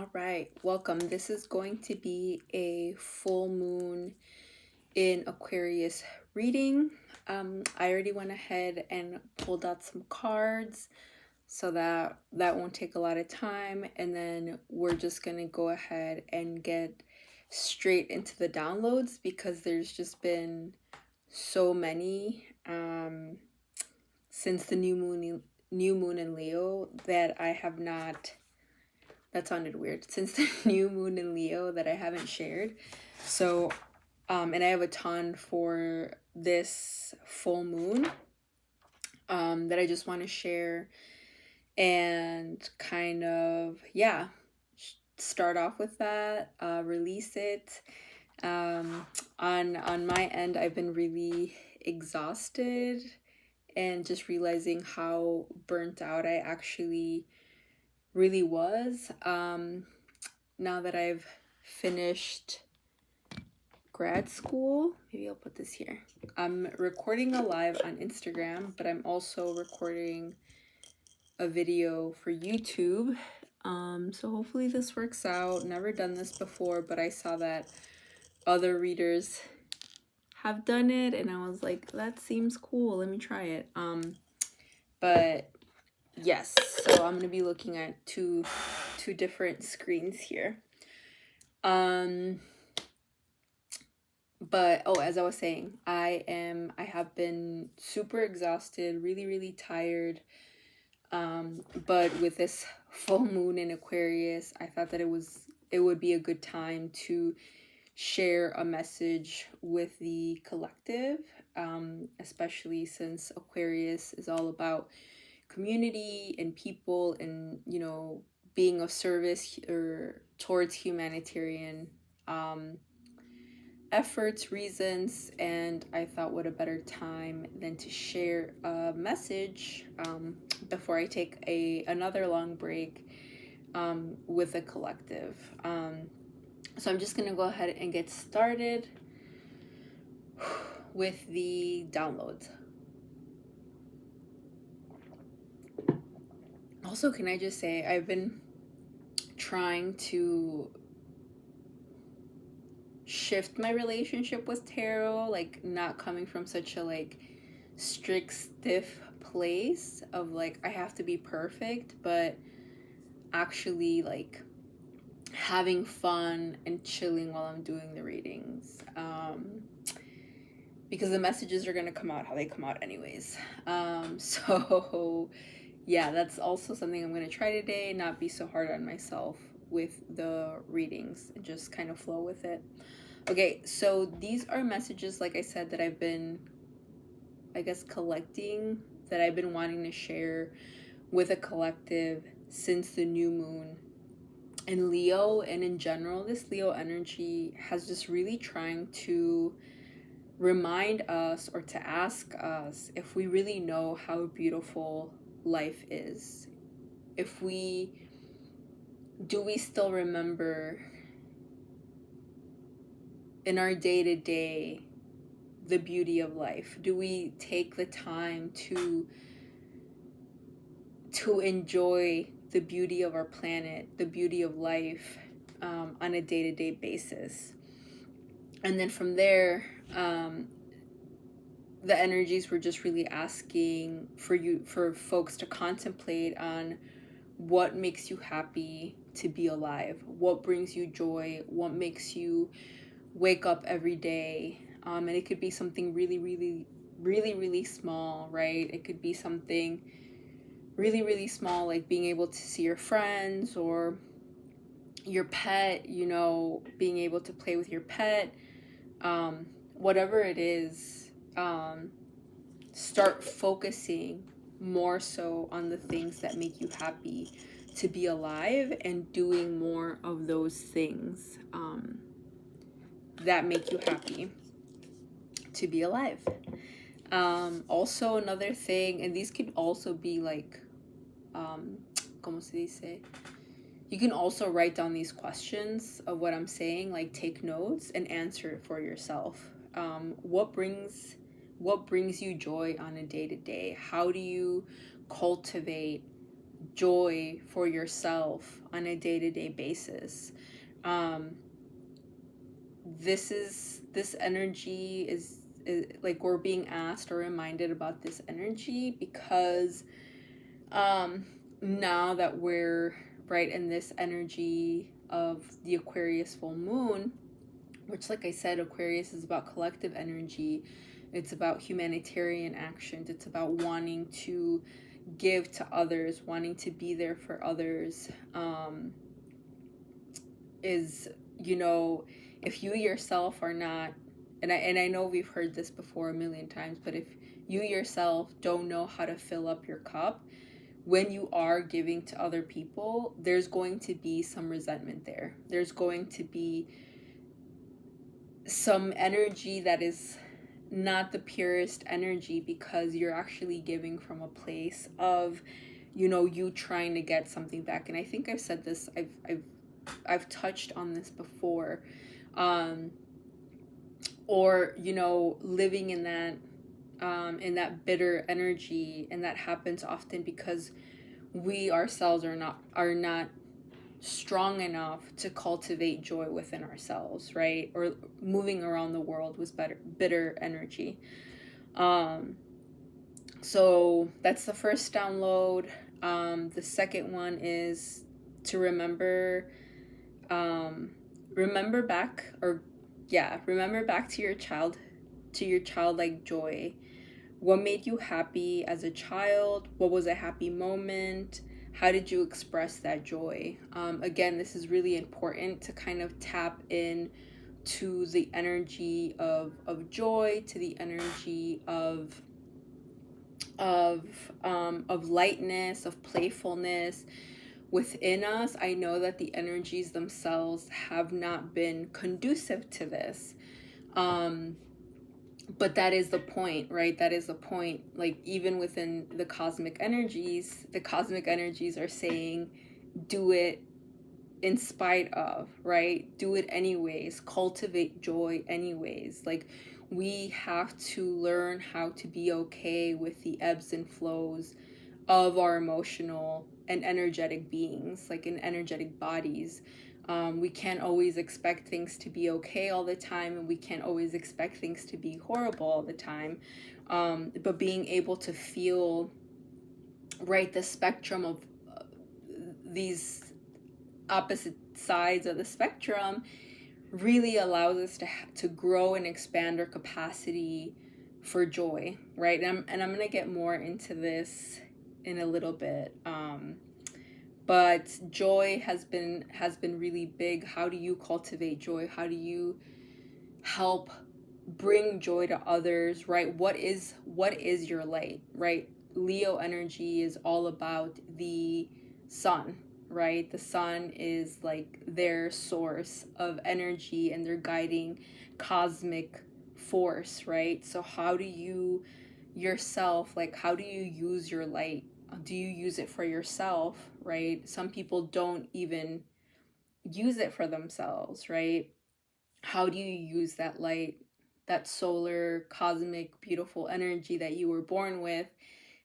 All right, welcome. This is going to be a full moon in Aquarius reading. I already went ahead and pulled out some cards so that won't take a lot of time, and then we're just going to go ahead and get straight into the downloads because there's just been so many since the new moon in Leo that I have not. That sounded weird. Since the new moon in Leo that I haven't shared. So, and I have a ton for this full moon that I just want to share and kind of, yeah, start off with that, release it. On my end, I've been really exhausted and just realizing how burnt out I actually really was. Now that I've finished grad school, maybe I'll put this here. I'm recording a live on Instagram, but I'm also recording a video for YouTube. So hopefully this works out. Never done this before, but I saw that other readers have done it and I was like, that seems cool. Let me try it. But yes, so I'm gonna be looking at two different screens here. But as I was saying, I have been super exhausted, really tired. But with this full moon in Aquarius, I thought that it would be a good time to share a message with the collective, especially since Aquarius is all about community and people and, you know, being of service or towards humanitarian efforts, reasons, and I thought what a better time than to share a message before I take another long break with a collective. So I'm just gonna go ahead and get started with the downloads. Also, can I just say I've been trying to shift my relationship with tarot, like not coming from such a like strict, stiff place of like I have to be perfect, but actually like having fun and chilling while I'm doing the readings, because the messages are going to come out how they come out anyways. So yeah, that's also something I'm going to try today, not be so hard on myself with the readings and just kind of flow with it. Okay, so these are messages, like I said, that I've been, I guess, collecting, that I've been wanting to share with a collective since the new moon in Leo. And in general, this Leo energy has just really trying to remind us or to ask us if we really know how beautiful life is. Do we still remember in our day-to-day the beauty of life? Do we take the time to enjoy the beauty of our planet, the beauty of life, on a day-to-day basis? And then from there, the energies were just really asking for folks to contemplate on what makes you happy to be alive, what brings you joy, what makes you wake up every day. And it could be something really small, right? It could be something really small, like being able to see your friends or your pet, you know, being able to play with your pet. Whatever it is, start focusing more so on the things that make you happy to be alive and doing more of those things that make you happy to be alive. Also, another thing, and these could also be like, ¿cómo se dice? You can also write down these questions of what I'm saying, like take notes and answer it for yourself. What brings you joy on a day-to-day? How do you cultivate joy for yourself on a day-to-day basis. um this energy is like, we're being asked or reminded about this energy because um now that we're right in this energy of the Aquarius full moon, which, like I said, Aquarius is about collective energy. It's about humanitarian actions. It's about wanting to give to others, wanting to be there for others. Is, you know, if you yourself are not, and I know we've heard this before a million times, but if you yourself don't know how to fill up your cup when you are giving to other people, there's going to be some resentment there. There's going to be some energy that is not the purest energy, because you're actually giving from a place of, you know, you trying to get something back. And I think I've said this, I've touched on this before. Or, you know, living in that bitter energy. And that happens often because we ourselves are not strong enough to cultivate joy within ourselves, right? Or moving around the world with bitter energy. So that's the first download. The second one is to remember back, or remember back to your childlike joy. What made you happy as a child? What was a happy moment? How did you express that joy? Again, this is really important to kind of tap in to the energy of joy, to the energy of lightness, of playfulness within us. I know that the energies themselves have not been conducive to this. But that is the point, right? That is the point. Like, even within the cosmic energies are saying, do it in spite of, right? Do it anyways. Cultivate joy anyways. Like, we have to learn how to be okay with the ebbs and flows of our emotional and energetic beings, like in energetic bodies. We can't always expect things to be okay all the time, and we can't always expect things to be horrible all the time. But being able to feel, right, the spectrum of these opposite sides of the spectrum really allows us to grow and expand our capacity for joy, right? And I'm gonna get more into this in a little bit. But joy has been really big. How do you cultivate joy? How do you help bring joy to others, right? What is your light, right? Leo energy is all about the sun, right? The sun is like their source of energy and their guiding cosmic force, right? So how do you yourself, like, how do you use your light? Do you use it for yourself, right? Some people don't even use it for themselves, right? How do you use that light, that solar, cosmic, beautiful energy that you were born with?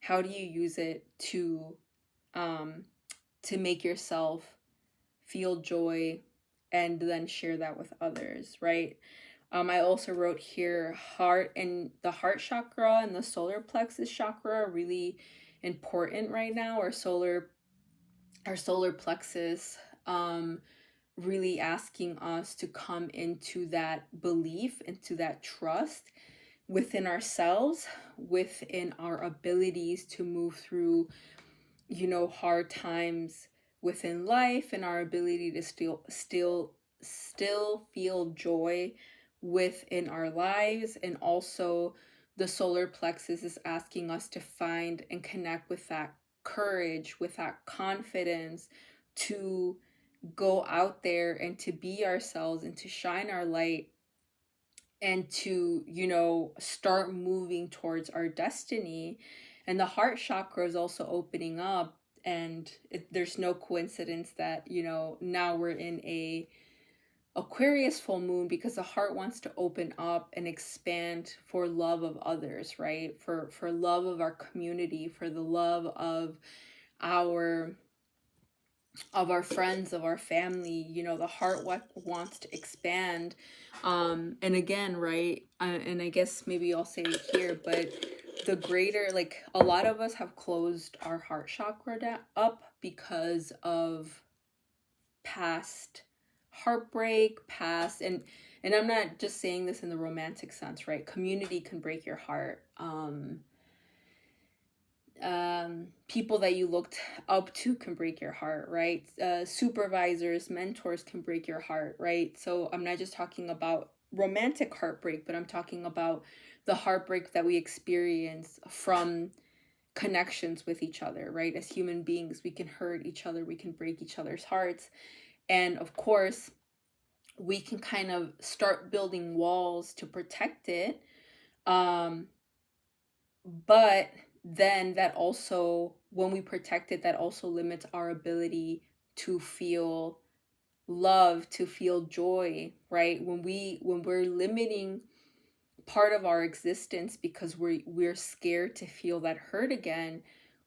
How do you use it to make yourself feel joy and then share that with others, right? I also wrote here, heart, and the heart chakra and the solar plexus chakra are really important right now. Our solar plexus, really asking us to come into that belief, into that trust within ourselves, within our abilities to move through, you know, hard times within life, and our ability to still feel joy within our lives. And also, the solar plexus is asking us to find and connect with that courage, with that confidence to go out there and to be ourselves and to shine our light, and to, you know, start moving towards our destiny. And the heart chakra is also opening up, and there's no coincidence that, you know, now we're in a Aquarius full moon, because the heart wants to open up and expand for love of others, right? For love of our community, for the love of our friends, of our family. You know, the heart wants to expand. And again, right, and I guess maybe I'll say it here, but the greater, like, a lot of us have closed our heart chakra up because of past heartbreak, past, and I'm not just saying this in the romantic sense, right? Community can break your heart. People that you looked up to can break your heart, right? Supervisors, mentors can break your heart, right? So I'm not just talking about romantic heartbreak, but I'm talking about the heartbreak that we experience from connections with each other, right? As human beings, we can hurt each other, we can break each other's hearts. And of course, we can kind of start building walls to protect it. But then that also, when we protect it, that also limits our ability to feel love, to feel joy, right? When we're limiting part of our existence because we're scared to feel that hurt again,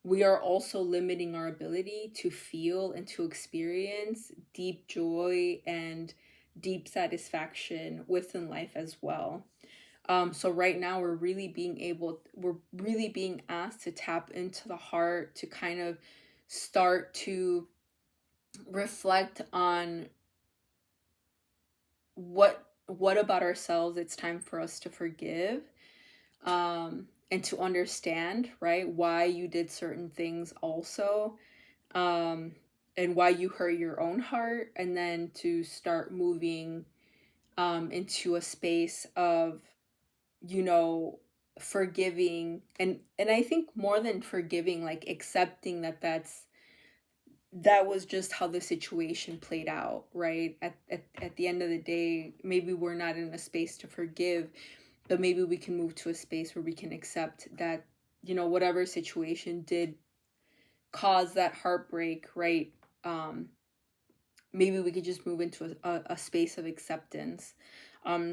we are also limiting our ability to feel and to experience deep joy and deep satisfaction within life as well. So right now we're really being asked to tap into the heart, to kind of start to reflect on what about ourselves it's time for us to forgive, and to understand, right, why you did certain things also, and why you hurt your own heart, and then to start moving into a space of, you know, forgiving, and I think more than forgiving, like accepting that was just how the situation played out, right? At the end of the day, maybe we're not in a space to forgive, but maybe we can move to a space where we can accept that, you know, whatever situation did cause that heartbreak, right? Maybe we could just move into a space of acceptance.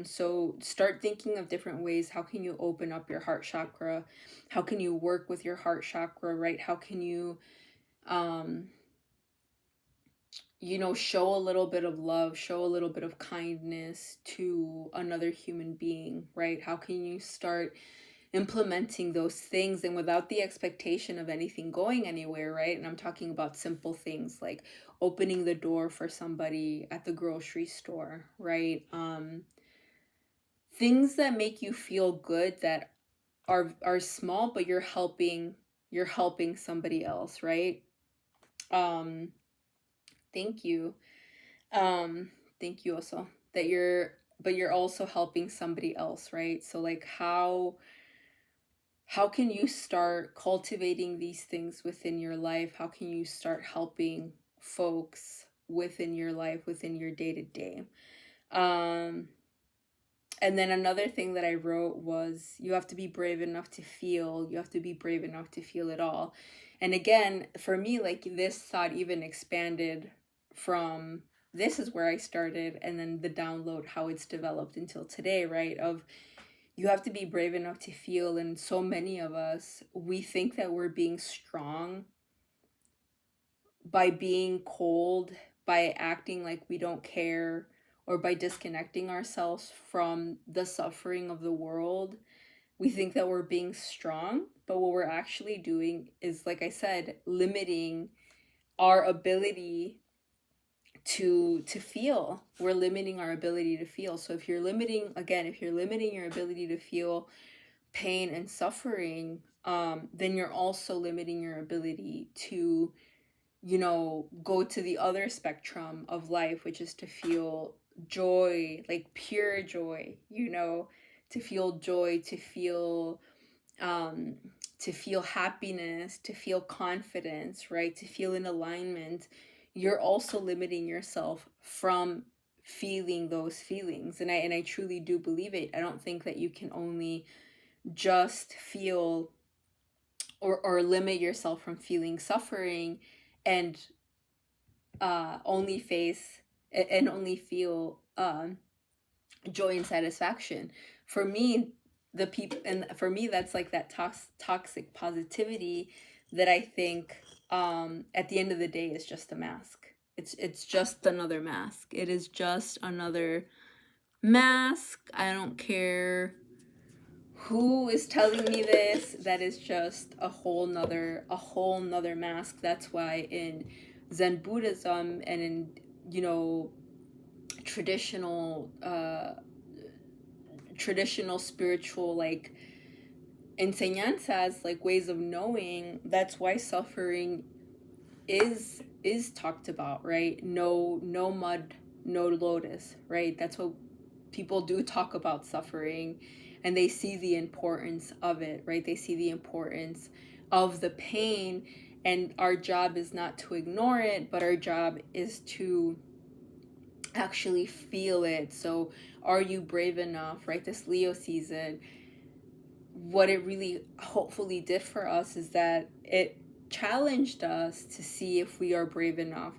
So start thinking of different ways. How can you open up your heart chakra? How can you work with your heart chakra, right? How can you, um, you know, show a little bit of love, show a little bit of kindness to another human being, right? How can you start implementing those things, and without the expectation of anything going anywhere, right? And I'm talking about simple things like opening the door for somebody at the grocery store, right? Things that make you feel good, that are small, but you're helping somebody else, right? um Thank you. um Thank you also, that you're also helping somebody else, right? So like, how can you start cultivating these things within your life? How can you start helping folks within your life, within your day to day? And then another thing that I wrote was, you have to be brave enough to feel, you have to be brave enough to feel it all. And again, for me, like, this thought even expanded from, this is where I started, and then the download, how it's developed until today, right? Of, you have to be brave enough to feel. And so many of us, we think that we're being strong by being cold, by acting like we don't care, or by disconnecting ourselves from the suffering of the world. We think that we're being strong, but what we're actually doing is, like I said, limiting our ability to feel. We're limiting our ability to feel. So if you're limiting, again, if you're limiting your ability to feel pain and suffering, then you're also limiting your ability to, you know, go to the other spectrum of life, which is to feel joy, like pure joy, you know, to feel joy, um, to feel happiness, to feel confidence, right? To feel in alignment. You're also limiting yourself from feeling those feelings. And I truly do believe it. I don't think that you can only just feel, or limit yourself from feeling suffering, and only face and only feel joy and satisfaction. For me, the people, and for me, that's like that toxic positivity that I think at the end of the day is just a mask. It's just another mask. It is just another mask. I don't care who is telling me this. That is just a whole nother mask. That's why in Zen Buddhism and in, you know, traditional spiritual like enseñanzas, like ways of knowing, that's why suffering is talked about, right? No mud, no lotus, right? That's what people do talk about suffering, and they see the importance of it, right? They see the importance of the pain, and our job is not to ignore it, but our job is to actually feel it. So are you brave enough, right? This Leo season, what it really hopefully did for us is that it challenged us to see if we are brave enough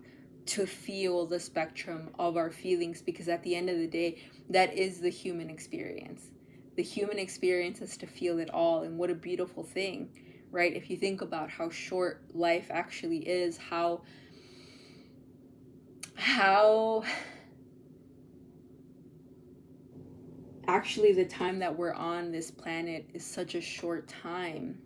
to feel the spectrum of our feelings, because at the end of the day, that is the human experience. The human experience is to feel it all, and what a beautiful thing, right? If you think about how short life actually is, how actually the time that we're on this planet is such a short time.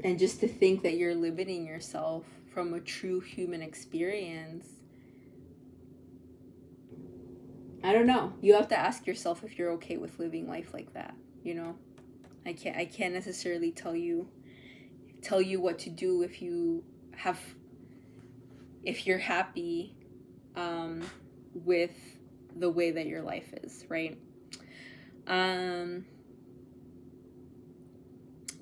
And just to think that you're limiting yourself from a true human experience, I don't know. You have to ask yourself if you're okay with living life like that, you know? I can't necessarily tell you what to do if you're happy with the way that your life is, right?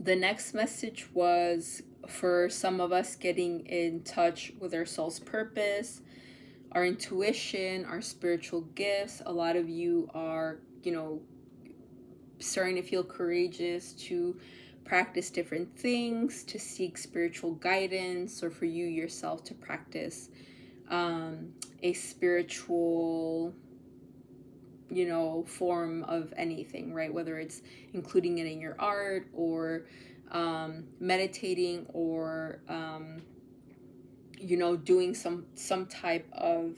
The next message was for some of us getting in touch with our soul's purpose, our intuition, our spiritual gifts. A lot of you are, you know, starting to feel courageous to practice different things, to seek spiritual guidance, or for you yourself to practice a spiritual, you know, form of anything, right? Whether it's including it in your art, or meditating, or you know, doing some type of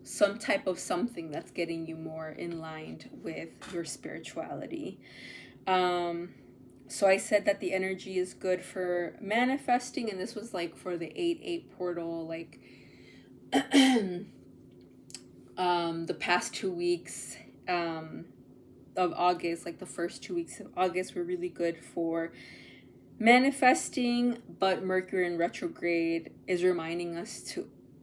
something that's getting you more in line with your spirituality. So I said that the energy is good for manifesting, and this was like for the 8/8 portal, like the past 2 weeks of August, like the first 2 weeks of August were really good for manifesting, but Mercury in retrograde is reminding us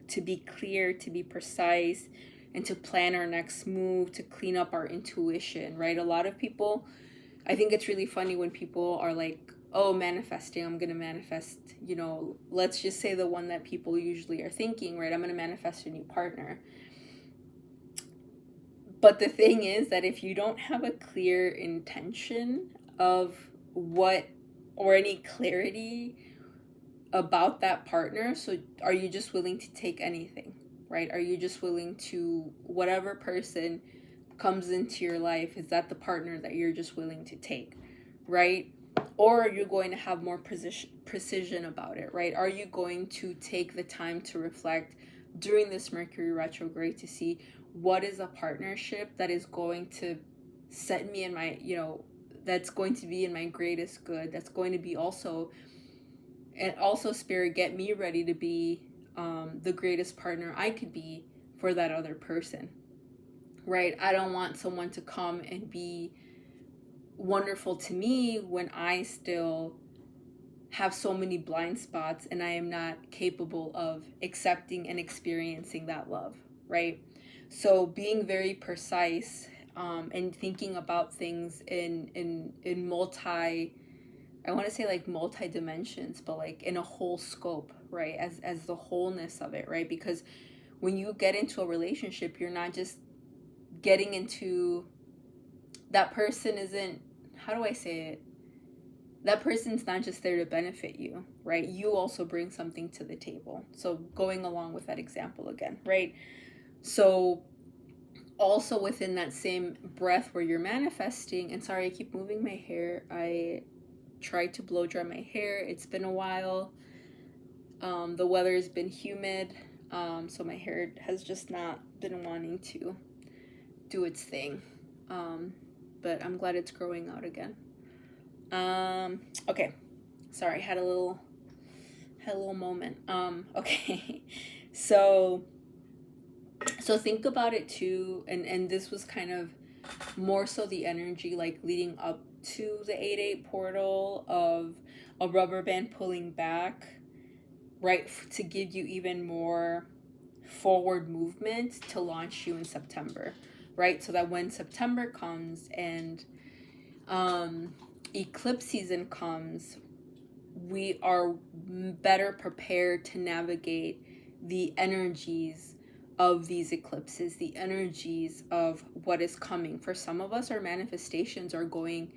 to be clear, to be precise, and to plan our next move, to clean up our intuition, right? A lot of people, I think it's really funny when people are like, oh, manifesting, I'm going to manifest, you know, let's just say the one that people usually are thinking, right? I'm going to manifest a new partner. But the thing is that if you don't have a clear intention of what, or any clarity about that partner, so are you just willing to take anything, right? Are you just willing to, whatever person comes into your life, is that the partner that you're just willing to take, right? Or are you going to have more precision about it, right? Are you going to take the time to reflect during this Mercury retrograde to see what is a partnership that is going to set me in my, you know, that's going to be in my greatest good, that's going to be also, and also Spirit, get me ready to be the greatest partner I could be for that other person, right? I don't want someone to come and be wonderful to me when I still have so many blind spots and I am not capable of accepting and experiencing that love, right? So being very precise and thinking about things in multi, I want to say like multi dimensions, but like in a whole scope, right? As the wholeness of it, right? Because when you get into a relationship, you're not just getting into, that person isn't, how do I say it? That person's not just there to benefit you, right? You also bring something to the table. So going along with that example again, right? So also within that same breath where you're manifesting, and sorry, I keep moving my hair. I tried to blow dry my hair. It's been a while. The weather has been humid, so my hair has just not been wanting to do its thing. But I'm glad it's growing out again. Okay, sorry, had a little moment. Okay, so think about it too, and this was kind of more so the energy like leading up to the 8-8 portal of a rubber band pulling back, right, to give you even more forward movement to launch you in September, right? So that when September comes and eclipse season comes, we are better prepared to navigate the energies of these eclipses, the energies of what is coming. For some of us, our manifestations are going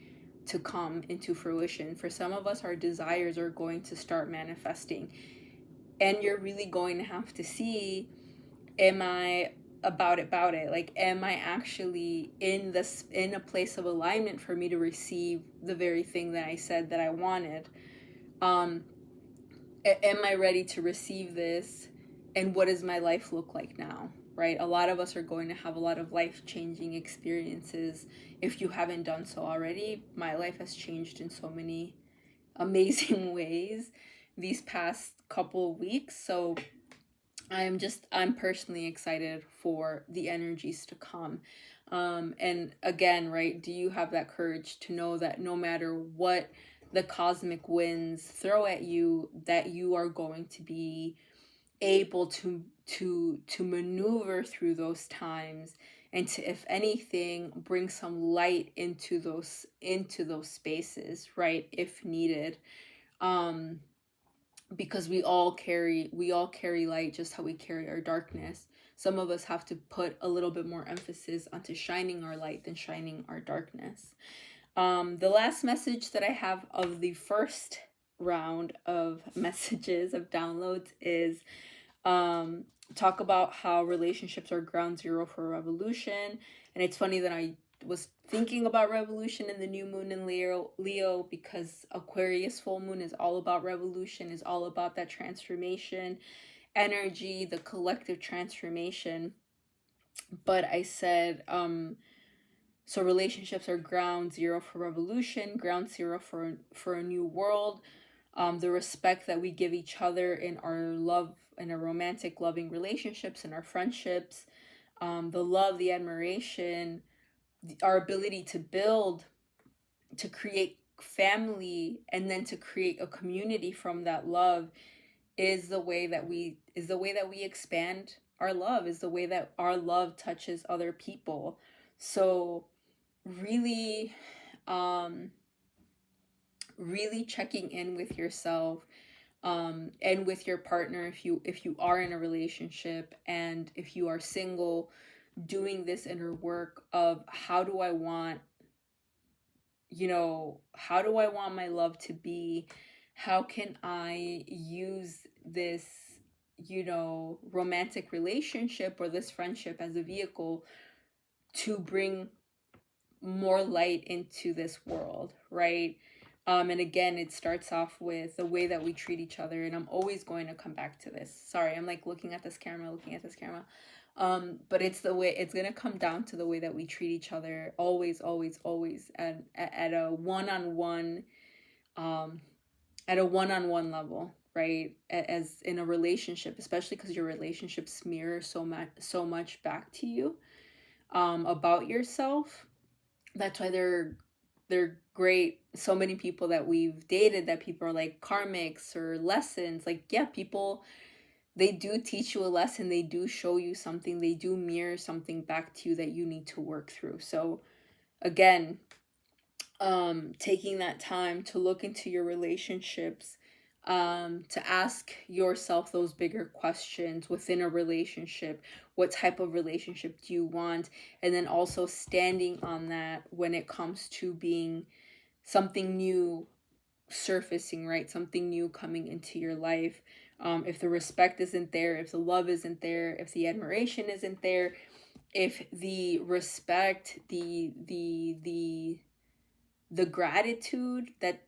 to come into fruition. For some of us, our desires are going to start manifesting. And you're really going to have to see, am I about it? Like, am I actually in a place of alignment for me to receive the very thing that I said that I wanted? Am I ready to receive this? And what does my life look like now? Right? A lot of us are going to have a lot of life-changing experiences. If you haven't done so already, my life has changed in so many amazing ways these past couple of weeks. So I'm personally excited for the energies to come. And again, right, do you have that courage to know that no matter what the cosmic winds throw at you, that you are going to be able to maneuver through those times, and to, if anything, bring some light into those spaces, right, if needed. Because we all carry light, just how we carry our darkness. Some of us have to put a little bit more emphasis onto shining our light than shining our darkness. The last message that I have of the first round of messages, of downloads, is talk about how relationships are ground zero for revolution. And it's funny that I was thinking about revolution in the new moon in Leo, because Aquarius full moon is all about revolution, is all about that transformation energy, the collective transformation. But I said, so relationships are ground zero for revolution, ground zero for a new world. The respect that we give each other in our love, in our romantic loving relationships, in our friendships, the love, the admiration, our ability to build, to create family, and then to create a community from that love, is the way that we expand our love, is the way that our love touches other people. So really, really checking in with yourself, and with your partner, if you are in a relationship, and if you are single, doing this inner work of how do I want my love to be? How can I use this, romantic relationship or this friendship as a vehicle to bring more light into this world, right? And again, it starts off with the way that we treat each other. And I'm always going to come back to this. Sorry, I'm like looking at this camera. But it's going to come down to the way that we treat each other. Always, always, always at a one-on-one, level, right? As in a relationship, especially because your relationships mirror so much back to you, about yourself. That's why they're great. So many people that we've dated, that people are like karmics or lessons, like, yeah, people, they do teach you a lesson, they do show you something, they do mirror something back to you that you need to work through. So again, taking that time to look into your relationships, to ask yourself those bigger questions within a relationship. What type of relationship do you want? And then also standing on that when it comes to being something new surfacing, right? Something new coming into your life. If the respect isn't there, if the love isn't there, if the admiration isn't there, if the respect, the gratitude that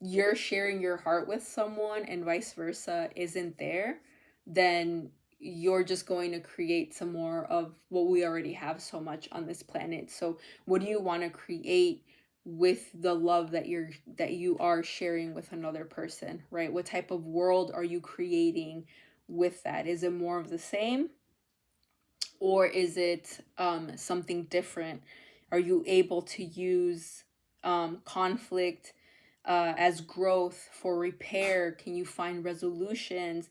you're sharing your heart with someone and vice versa isn't there, then you're just going to create some more of what we already have so much on this planet. So what do you want to create with the love that you are sharing with another person, right? What type of world are you creating with that? Is it more of the same, or is it something different? Are you able to use conflict as growth for repair? Can you find resolutions?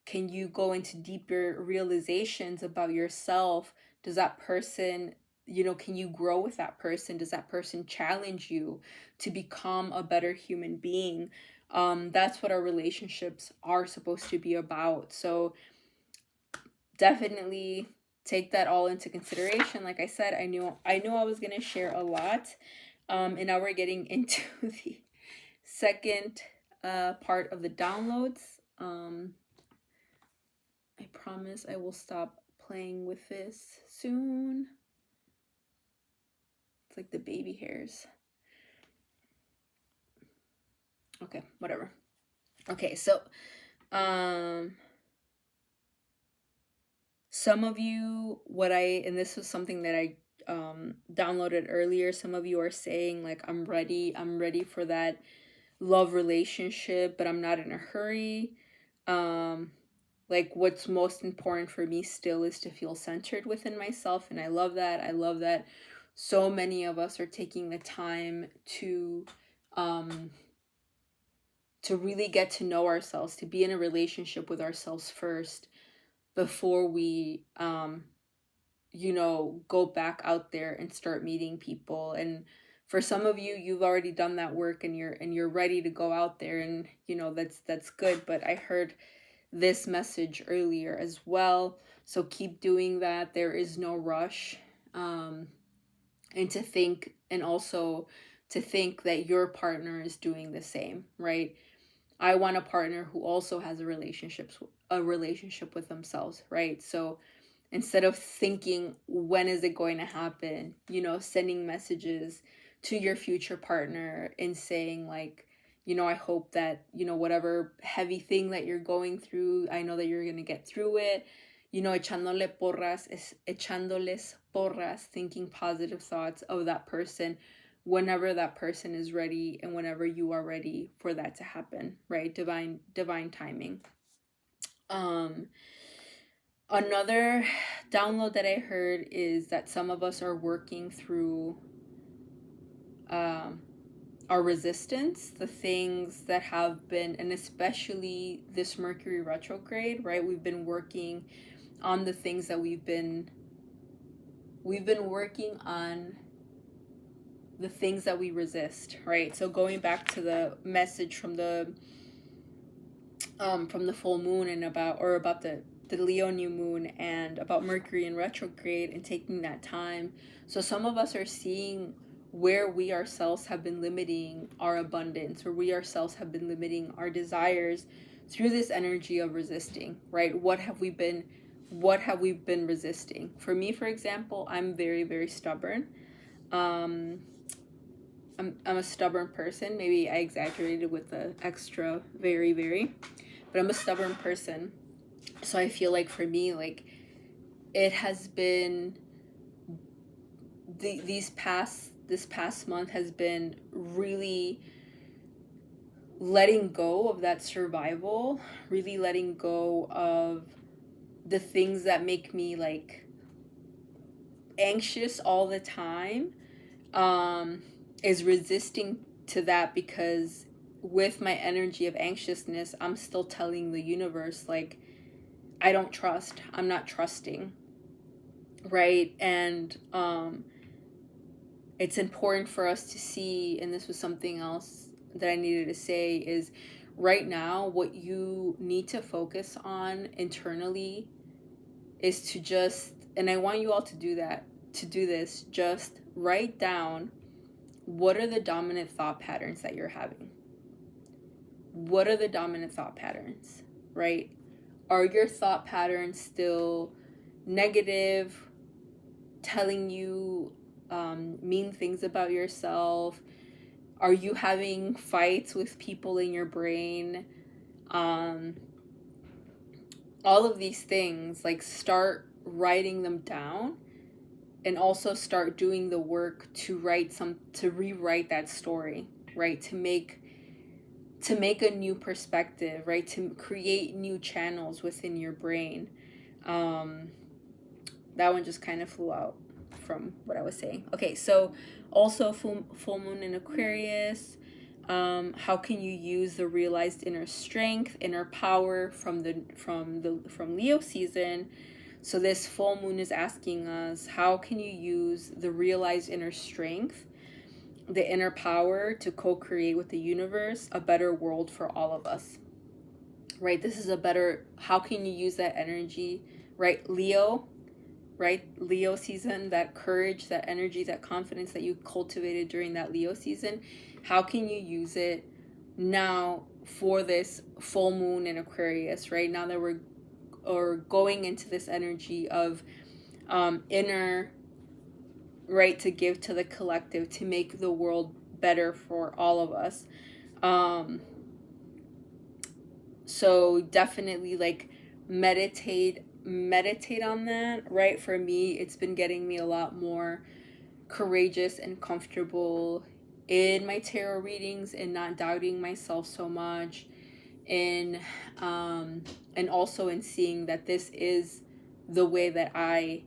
Can you go into deeper realizations about yourself? Does that person, can you grow with that person? Does that person challenge you to become a better human being? That's what our relationships are supposed to be about. So definitely take that all into consideration. Like I said, I knew I was gonna share a lot, and now we're getting into the second part of the downloads. I promise I will stop playing with this soon. It's like the baby hairs. Okay, whatever. Okay, so some of you, and this was something that I downloaded earlier, some of you are saying like, I'm ready for that love relationship, but I'm not in a hurry. Like, what's most important for me still is to feel centered within myself, and I love that so many of us are taking the time to really get to know ourselves, to be in a relationship with ourselves first before we go back out there and start meeting people. And for some of you, you've already done that work, and you're ready to go out there, and that's good. But I heard this message earlier as well, so keep doing that. There is no rush. And also to think that your partner is doing the same, right? I want a partner who also has a relationship with themselves, right? So instead of thinking, when is it going to happen, sending messages to your future partner and saying like, I hope that, whatever heavy thing that you're going through, I know that you're going to get through it, echándoles porras, thinking positive thoughts of that person whenever that person is ready and whenever you are ready for that to happen, right? Divine timing. Another download that I heard is that some of us are working through our resistance, the things that have been, and especially this Mercury retrograde, right? We've been working on the things that we've been working on the things that we resist, right? So going back to the message from the full moon and about the Leo new moon and about Mercury in retrograde and taking that time. So some of us are seeing where we ourselves have been limiting our abundance, or we ourselves have been limiting our desires through this energy of resisting, right? What have we been resisting? For me, for example, I'm very, very stubborn. I'm a stubborn person. Maybe I exaggerated with the extra very, very, but I'm a stubborn person. So I feel like for me, like, it has been this past month has been really letting go of that survival, really letting go of the things that make me like anxious all the time, is resisting to that, because with my energy of anxiousness, I'm still telling the universe like, I don't trust, I'm not trusting, right? And it's important for us to see, and this was something else that I needed to say, is right now what you need to focus on internally is to just, and I want you all to do this, just write down, what are the dominant thought patterns that you're having? What are the dominant thought patterns, right? Are your thought patterns still negative, telling you mean things about yourself? Are you having fights with people in your brain? All of these things, like, start writing them down, and also start doing the work to rewrite that story, right? To make a new perspective, right? To create new channels within your brain. That one just kind of flew out from what I was saying. Okay, so also full moon in Aquarius. How can you use the realized inner strength, inner power from Leo season? So this full moon is asking us, how can you use the realized inner strength, the inner power, to co-create with the universe a better world for all of us? Right? This is how can you use that energy, right? Leo, right? Leo season, that courage, that energy, that confidence that you cultivated during that Leo season. How can you use it now for this full moon in Aquarius, right? Now that we're going into this energy of inner, right, to give to the collective, to make the world better for all of us. So definitely, like, meditate on that, right? For me, it's been getting me a lot more courageous and comfortable in my tarot readings, and not doubting myself so much, and also in seeing that this is the way that I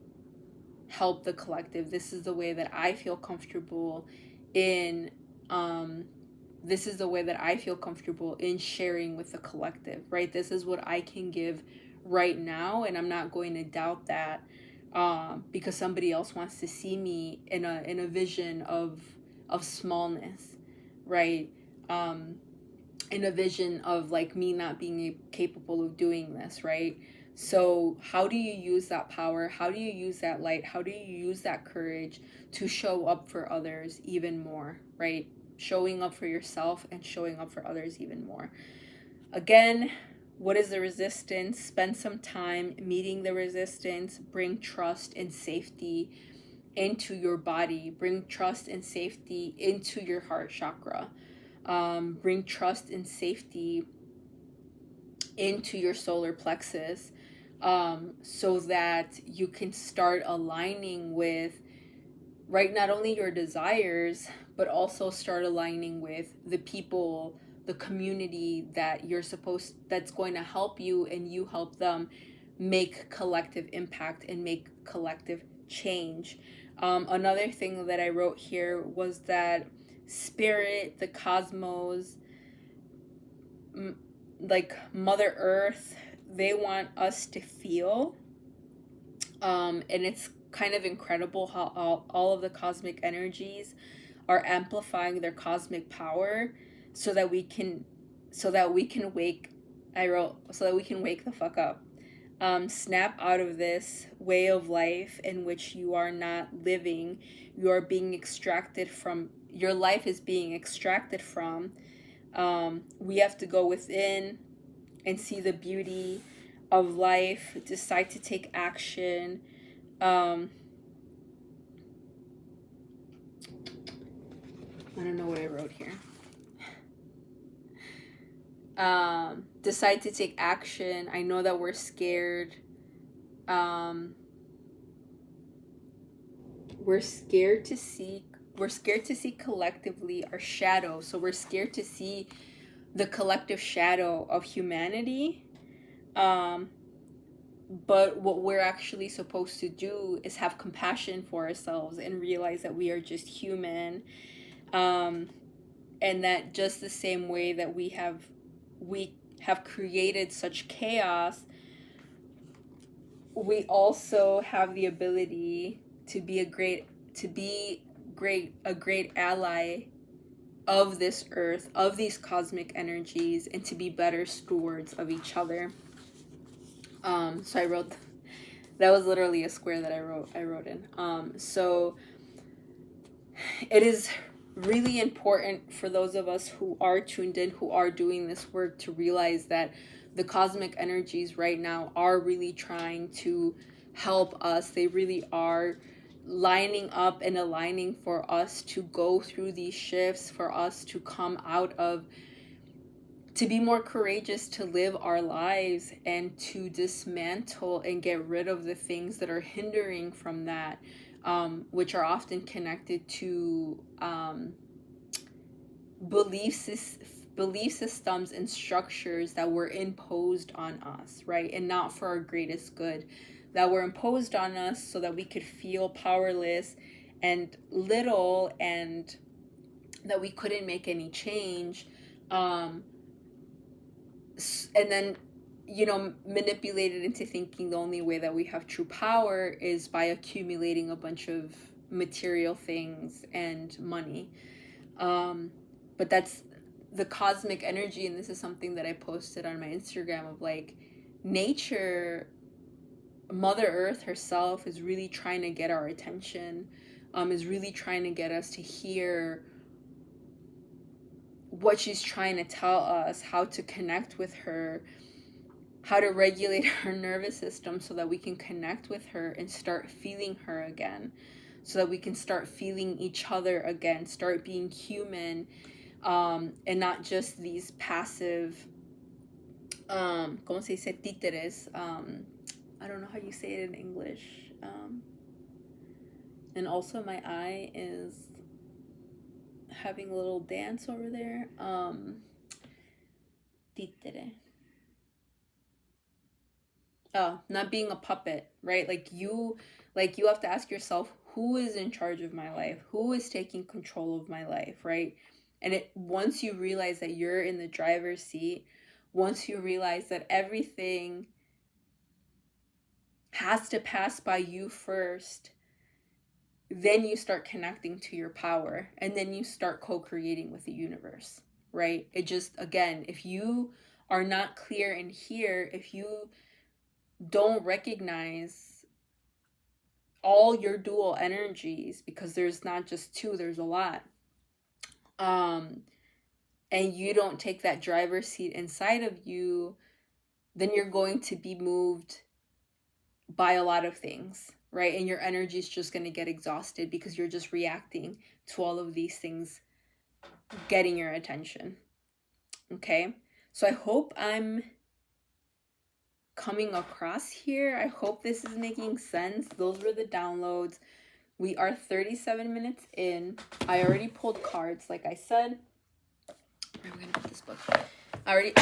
help the collective. This is the way that I feel comfortable in this is the way that I feel comfortable in sharing with the collective, right? This is what I can give right now, and I'm not going to doubt that because somebody else wants to see me in a vision of smallness, right? In a vision of, like, me not being capable of doing this, right? So how do you use that power? How do you use that light? How do you use that courage to show up for others even more, right? Showing up for yourself and showing up for others even more. Again, what is the resistance? Spend some time meeting the resistance. Bring trust and safety into your body. Bring trust and safety into your heart chakra. Bring trust and safety into your solar plexus, so that you can start aligning with, right, not only your desires, but also start aligning with the people, the community that that's going to help you, and you help them make collective impact and make collective change. Another thing that I wrote here was that spirit, the cosmos, like Mother Earth, they want us to feel, and it's kind of incredible how all of the cosmic energies are amplifying their cosmic power, so that we can wake the fuck up. Snap out of this way of life in which you are not living. You are being extracted from. Your life is being extracted from. We have to go within and see the beauty of life, decide to take action. I don't know what I wrote here. Decide to take action. I know that we're scared. We're scared to see collectively our shadow. So we're scared to see the collective shadow of humanity. But what we're actually supposed to do is have compassion for ourselves and realize that we are just human. And that just the same way that we have created such chaos, we also have the ability to be a great ally of this earth, of these cosmic energies, and to be better stewards of each other. So I wrote, that was literally a square that I wrote in. So it is really important for those of us who are tuned in, who are doing this work, to realize that the cosmic energies right now are really trying to help us. They really are lining up and aligning for us to go through these shifts, for us to come out of, to be more courageous, to live our lives, and to dismantle and get rid of the things that are hindering from that, which are often connected to belief systems and structures that were imposed on us, right? And not for our greatest good, that were imposed on us so that we could feel powerless and little, and that we couldn't make any change. And then, you know, manipulated into thinking the only way that we have true power is by accumulating a bunch of material things and money. But that's the cosmic energy, and this is something that I posted on my Instagram, of like, nature, Mother Earth herself is really trying to get our attention, is really trying to get us to hear what she's trying to tell us, how to connect with her, how to regulate our nervous system so that we can connect with her and start feeling her again, so that we can start feeling each other again, start being human, and not just these passive, ¿cómo se dice? Títeres. I don't know how you say it in English. And also my eye is having a little dance over there. Títere. Oh, not being a puppet, right? Like you have to ask yourself, who is in charge of my life? Who is taking control of my life, right? And once you realize that you're in the driver's seat, once you realize that everything has to pass by you first, then you start connecting to your power, and then you start co-creating with the universe, right? It just, again, if you are not clear in here, if you don't recognize all your dual energies, because there's not just two, there's a lot, and you don't take that driver's seat inside of you, then you're going to be moved by a lot of things, right? And your energy is just going to get exhausted because you're just reacting to all of these things getting your attention. Okay? So I hope I'm coming across here. I hope this is making sense. Those were the downloads. We are 37 minutes in. I already pulled cards, like I said. Where am I going to put this book? I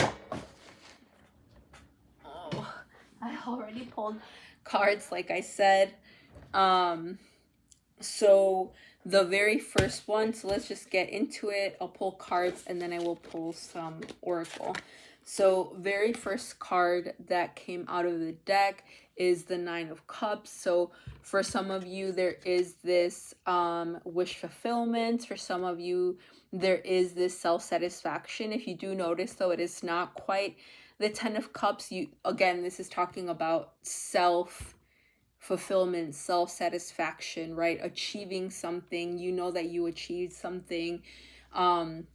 already pulled cards, like I said. So the very first one, so let's just get into it. I'll pull cards and then I will pull some oracle. So very first card that came out of the deck is the Nine of Cups. So for some of you, there is this wish fulfillment. For some of you, there is this self-satisfaction. If you do notice, though, it is not quite the Ten of Cups. Again, this is talking about self-fulfillment, self-satisfaction, right? Achieving something. You know that you achieved something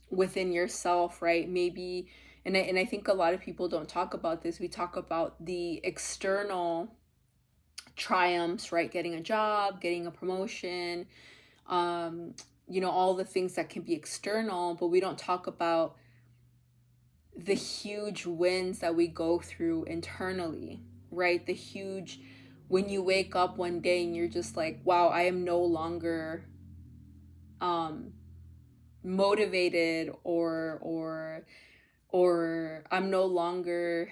within yourself, right? Maybe, and I think a lot of people don't talk about this. We talk about the external triumphs, right? Getting a job, getting a promotion, you know, all the things that can be external, but we don't talk about the huge wins that we go through internally, right? The huge, when you wake up one day and you're just like, wow, I am no longer motivated, or I'm no longer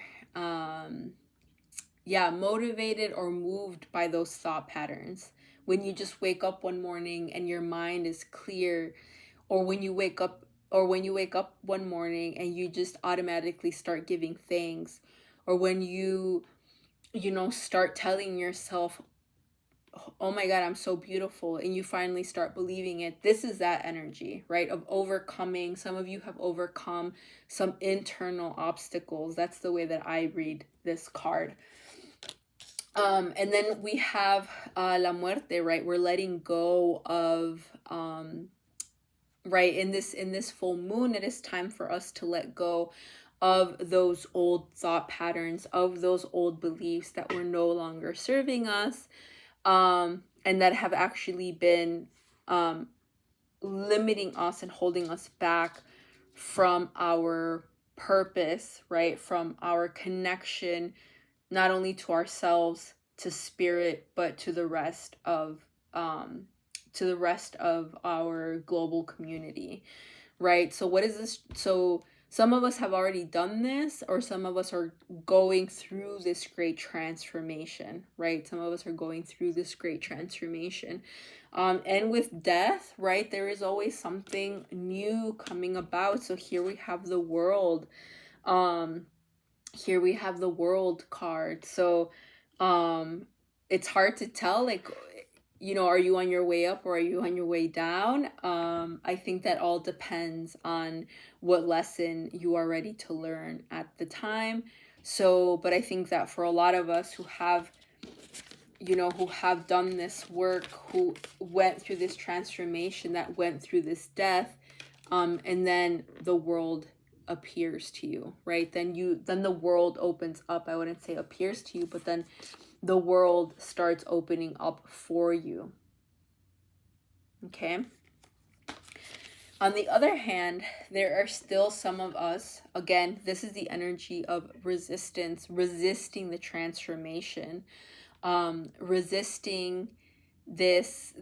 motivated or moved by those thought patterns. When you just wake up one morning and your mind is clear, or when you wake up one morning and you just automatically start giving thanks, or when you start telling yourself, oh my God, I'm so beautiful, and you finally start believing it. This is that energy, right? Of overcoming. Some of you have overcome some internal obstacles. That's the way that I read this card. And then we have La Muerte, right? We're letting go of, right? In this full moon, it is time for us to let go of those old thought patterns, of those old beliefs that were no longer serving us. and that have actually been limiting us and holding us back from our purpose, right? From our connection, not only to ourselves, to spirit, but to the rest of our global community, right? So what is this? So some of us have already done this, or some of us are going through this great transformation, right? Some of us are going through this great transformation. And with death, right, there is always something new coming about. So here we have the world. Here we have the world card. So it's hard to tell, like, are you on your way up or are you on your way down? I think that all depends on what lesson you are ready to learn at the time. So, but I think that for a lot of us who have done this work, who went through this transformation, that went through this death, and then the world appears to you, right? Then the world opens up. I wouldn't say appears to you, but then the world starts opening up for you. Okay. On the other hand, there are still some of us, again, this is the energy of resistance, resisting the transformation, resisting this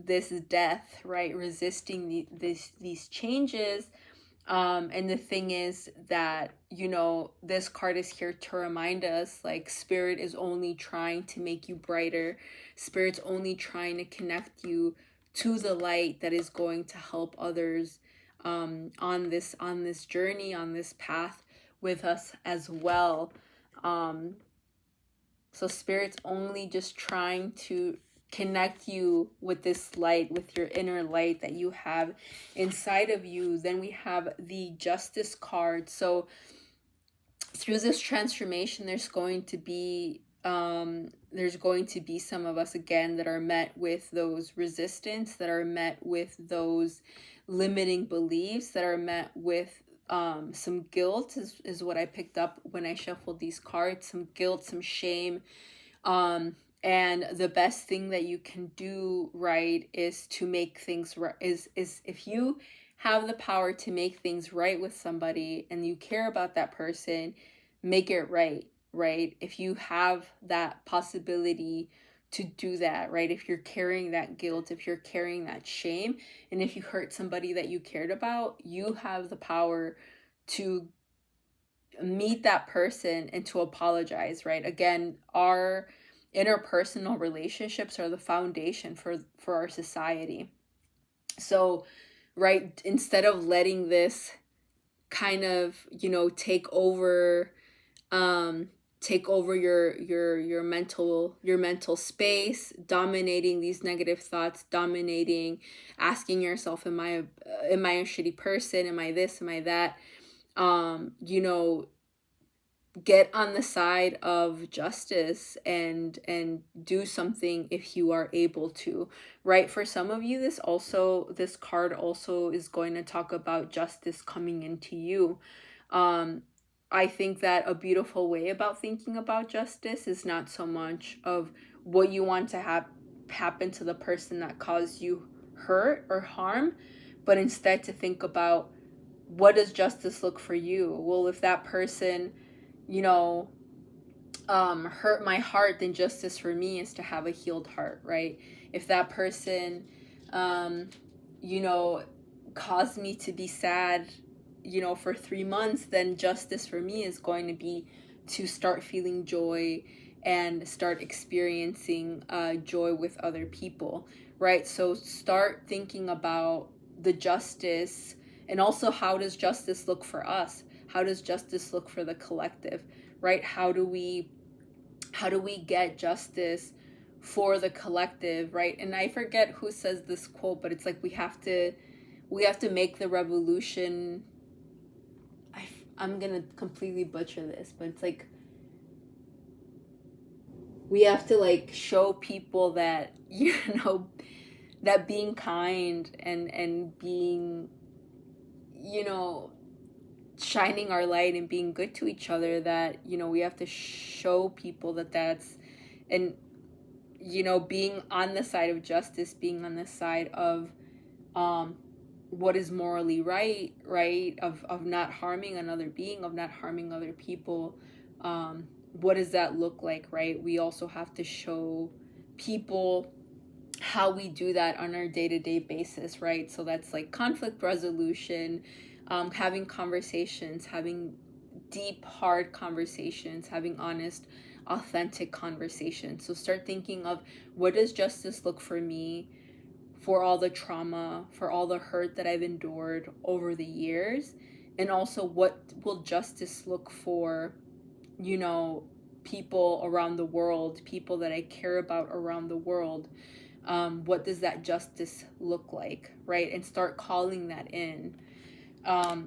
death, right? Resisting these changes. And the thing is that, this card is here to remind us, like, spirit is only trying to make you brighter. Spirit's only trying to connect you to the light that is going to help others on this journey, on this path with us as well. So spirit's only just trying to connect you with this light, with your inner light that you have inside of you. Then we have the Justice card. So through this transformation, there's going to be some of us, again, that are met with those resistance, that are met with those limiting beliefs, that are met with some guilt is what I picked up when I shuffled these cards. Some guilt, some shame. And the best thing that you can do, right, is to make things right. Is if you have the power to make things right with somebody and you care about that person, make it right, right? If you have that possibility to do that, right? If you're carrying that guilt, if you're carrying that shame, and if you hurt somebody that you cared about, you have the power to meet that person and to apologize, right? Again, our interpersonal relationships are the foundation for our society. So, right, instead of letting this kind of, take over your mental space, dominating these negative thoughts, asking yourself, am I a shitty person? Am I this? Am I that? Get on the side of justice and do something if you are able to, right? For some of you, this card also is going to talk about justice coming into you. I think that a beautiful way about thinking about justice is not so much of what you want to happen to the person that caused you hurt or harm, but instead to think about, what does justice look for you? Well, if that person hurt my heart, then justice for me is to have a healed heart, right? If that person caused me to be sad for 3 months, then justice for me is going to be to start feeling joy and start experiencing joy with other people, right? So start thinking about the justice, and also, how does justice look for us? How does justice look for the collective, right? How do we get justice for the collective, right? And I forget who says this quote, but it's like we have to make the revolution. I'm gonna completely butcher this, but it's like we have to, like, show people that that being kind and being shining our light and being good to each other, that we have to show people that that's, and being on the side of justice, being on the side of what is morally right, of not harming another being, of not harming other people. What does that look like, right? We also have to show people how we do that on our day-to-day basis, right? So that's like conflict resolution, having conversations, having deep, hard conversations, having honest, authentic conversations. So start thinking of, what does justice look for me, for all the trauma, for all the hurt that I've endured over the years? And also, what will justice look for, people around the world, people that I care about around the world? What does that justice look like, right? And start calling that in.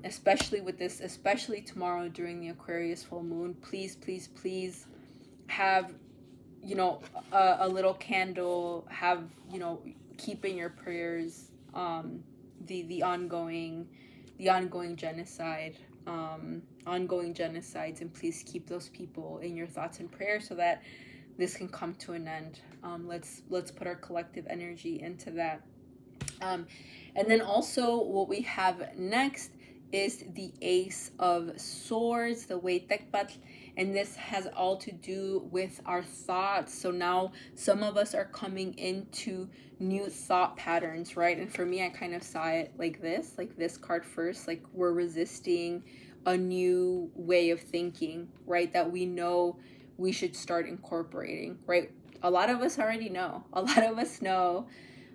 Especially with this, especially tomorrow during the Aquarius full moon, please have, a little candle, have, keep in your prayers, the ongoing genocide, ongoing genocides, and please keep those people in your thoughts and prayers so that this can come to an end. Let's put our collective energy into that. And then also what we have next is the Ace of Swords, the Hueytecpatl, and this has all to do with our thoughts. So now some of us are coming into new thought patterns, right? And for me, I kind of saw it like this card first, like we're resisting a new way of thinking, right? That we know we should start incorporating, right? A lot of us already know. A lot of us know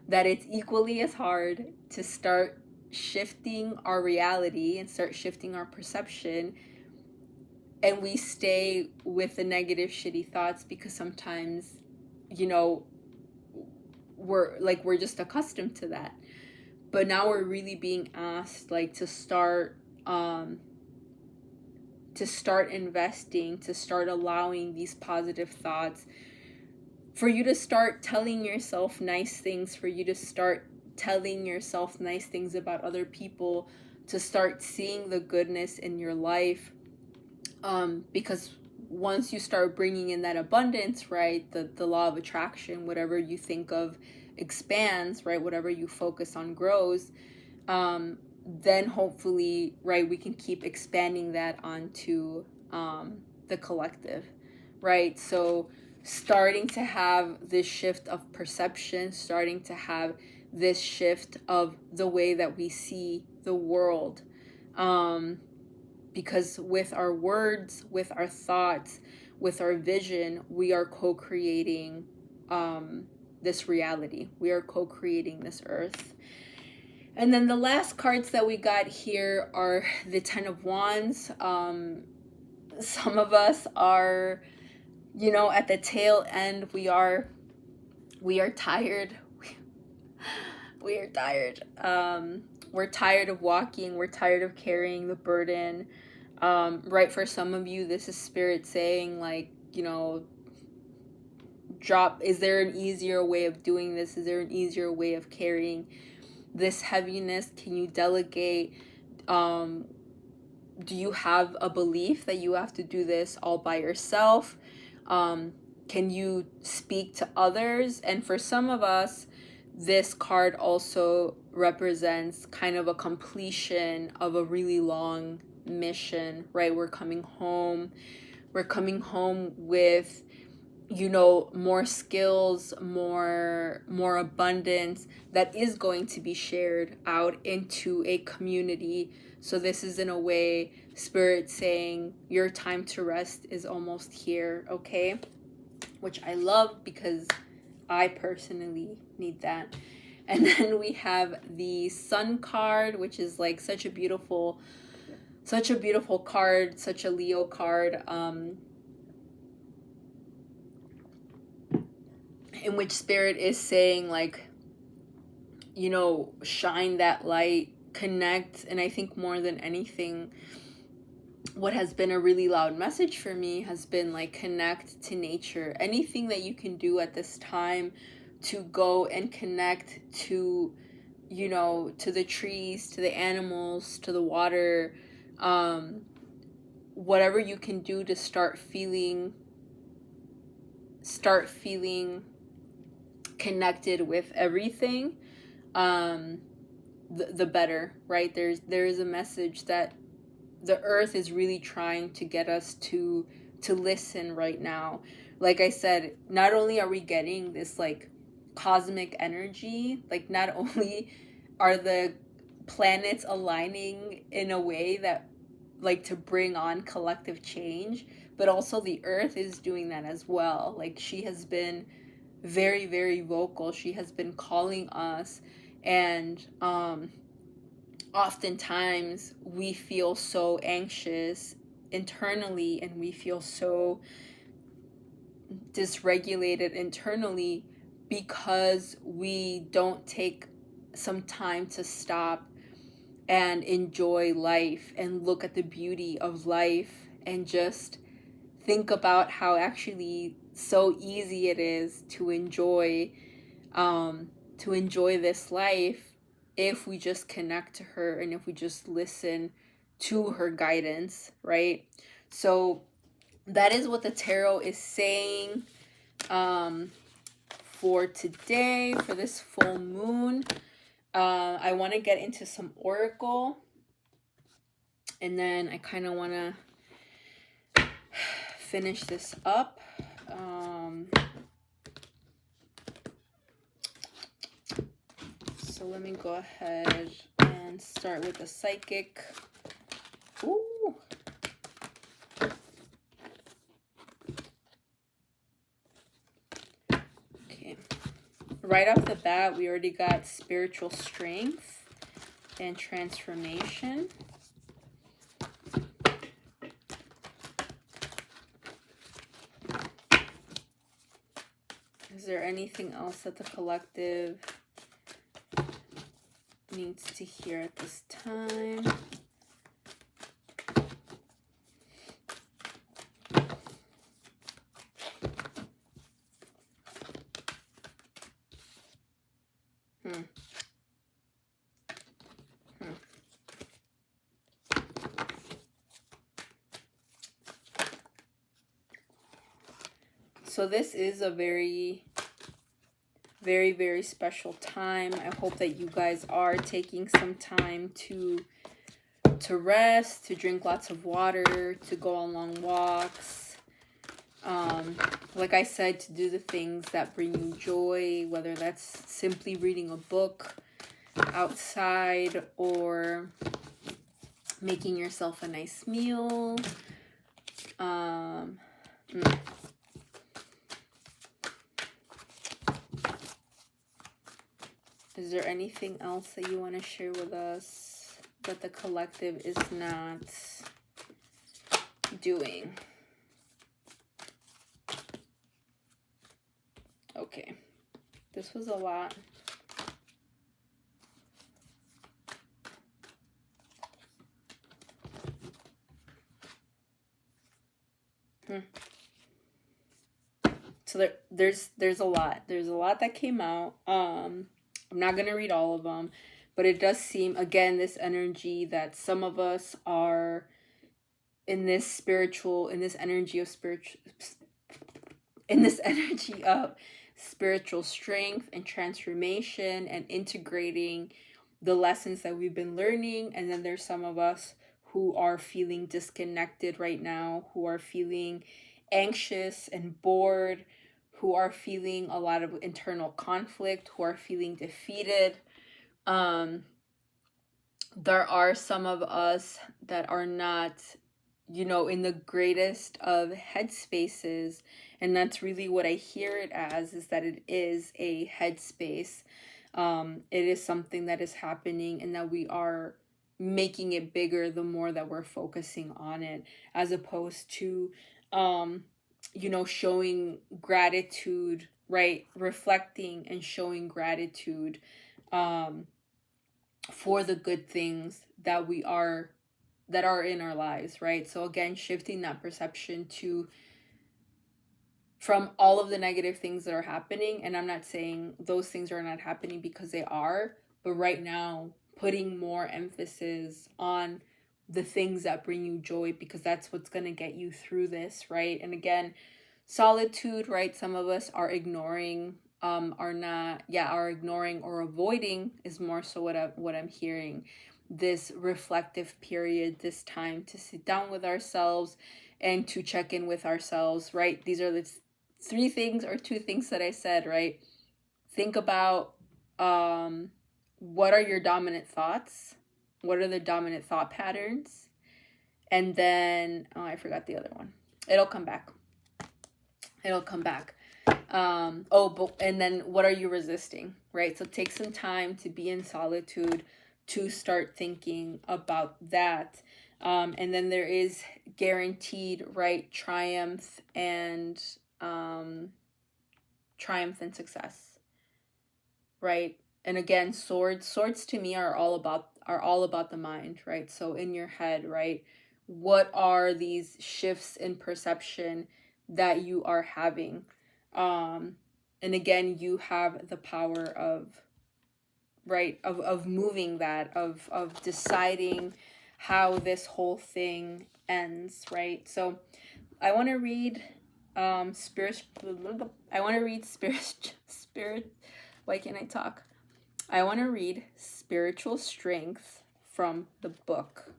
that it's equally as hard to start shifting our reality and start shifting our perception, and we stay with the negative, shitty thoughts because sometimes, we're just accustomed to that. But now we're really being asked, like, to start investing, to start allowing these positive thoughts, for you to start telling yourself nice things, for you to start telling yourself nice things about other people, to start seeing the goodness in your life. Because once you start bringing in that abundance, right, the law of attraction, whatever you think of expands, right, whatever you focus on grows, then hopefully, right, we can keep expanding that onto the collective, right? So starting to have this shift of perception, starting to have this shift of the way that we see the world. Because with our words, with our thoughts, with our vision, we are co-creating this reality. We are co-creating this earth. And then the last cards that we got here are the Ten of Wands. Some of us are, at the tail end. We are tired. We are tired. We're tired of walking. We're tired of carrying the burden. Right, for some of you, this is Spirit saying, like, drop. Is there an easier way of doing this? Is there an easier way of carrying this heaviness? Can you delegate? Do you have a belief that you have to do this all by yourself? Can you speak to others? And for some of us, this card also represents kind of a completion of a really long mission, right? We're coming home with, more skills, more abundance that is going to be shared out into a community. So this is, in a way, Spirit saying your time to rest is almost here, okay? Which I love, because I personally need that. And then we have the Sun card, which is like such a beautiful card, such a Leo card, in which Spirit is saying, like, shine that light, connect. And I think more than anything, what has been a really loud message for me has been, like, connect to nature. Anything that you can do at this time to go and connect to, to the trees, to the animals, to the water, whatever you can do to start feeling connected with everything, the better, right? There is a message that the earth is really trying to get us to listen right now. Like I said, not only are we getting this like cosmic energy, like not only are the planets aligning in a way that like to bring on collective change, but also the earth is doing that as well. Like she has been very, very vocal. She has been calling us, and oftentimes we feel so anxious internally, and we feel so dysregulated internally because we don't take some time to stop and enjoy life and look at the beauty of life and just think about how actually so easy it is to enjoy this life if we just connect to her and if we just listen to her guidance, right? So that is what the tarot is saying for today, for this full moon. I want to get into some oracle, and then I kind of want to finish this up. So let me go ahead and start with the psychic. Ooh. Okay. Right off the bat, we already got spiritual strength and transformation. Is there anything else that the collective needs to hear at this time? So this is a very, very, very special time. I hope that you guys are taking some time to rest, to drink lots of water, to go on long walks. Like I said, to do the things that bring you joy, whether that's simply reading a book outside or making yourself a nice meal. Is there anything else that you want to share with us that the collective is not doing? Okay, this was a lot. So there's a lot. There's a lot that came out. I'm not gonna read all of them, but it does seem, again, this energy that some of us are in this energy of spiritual strength and transformation and integrating the lessons that we've been learning. And then there's some of us who are feeling disconnected right now, who are feeling anxious and bored, who are feeling a lot of internal conflict, who are feeling defeated. There are some of us that are not, in the greatest of headspaces. And that's really what I hear it as, is that it is a headspace. It is something that is happening and that we are making it bigger the more that we're focusing on it, as opposed to, showing gratitude, right? Reflecting and showing gratitude for the good things that are in our lives, right? So again, shifting that perception from all of the negative things that are happening. And I'm not saying those things are not happening, because they are, but right now putting more emphasis on the things that bring you joy, because that's what's going to get you through this, right? And again, solitude, right? Some of us are ignoring are ignoring or avoiding, is more so what I'm hearing. This reflective period, this time to sit down with ourselves and to check in with ourselves, right? These are the three things or two things that I said, right? Think about what are your dominant thoughts? What are the dominant thought patterns? And then, oh, I forgot the other one. It'll come back. And then what are you resisting, right? So take some time to be in solitude to start thinking about that. And then there is guaranteed, right, triumph and success, right? And again, swords to me are all about the mind, right? So in your head, right, what are these shifts in perception that you are having? And again, you have the power of, right, of moving that, of deciding how this whole thing ends, right? So I want to read spirit why can't I talk? I want to read Spiritual Strength from the book.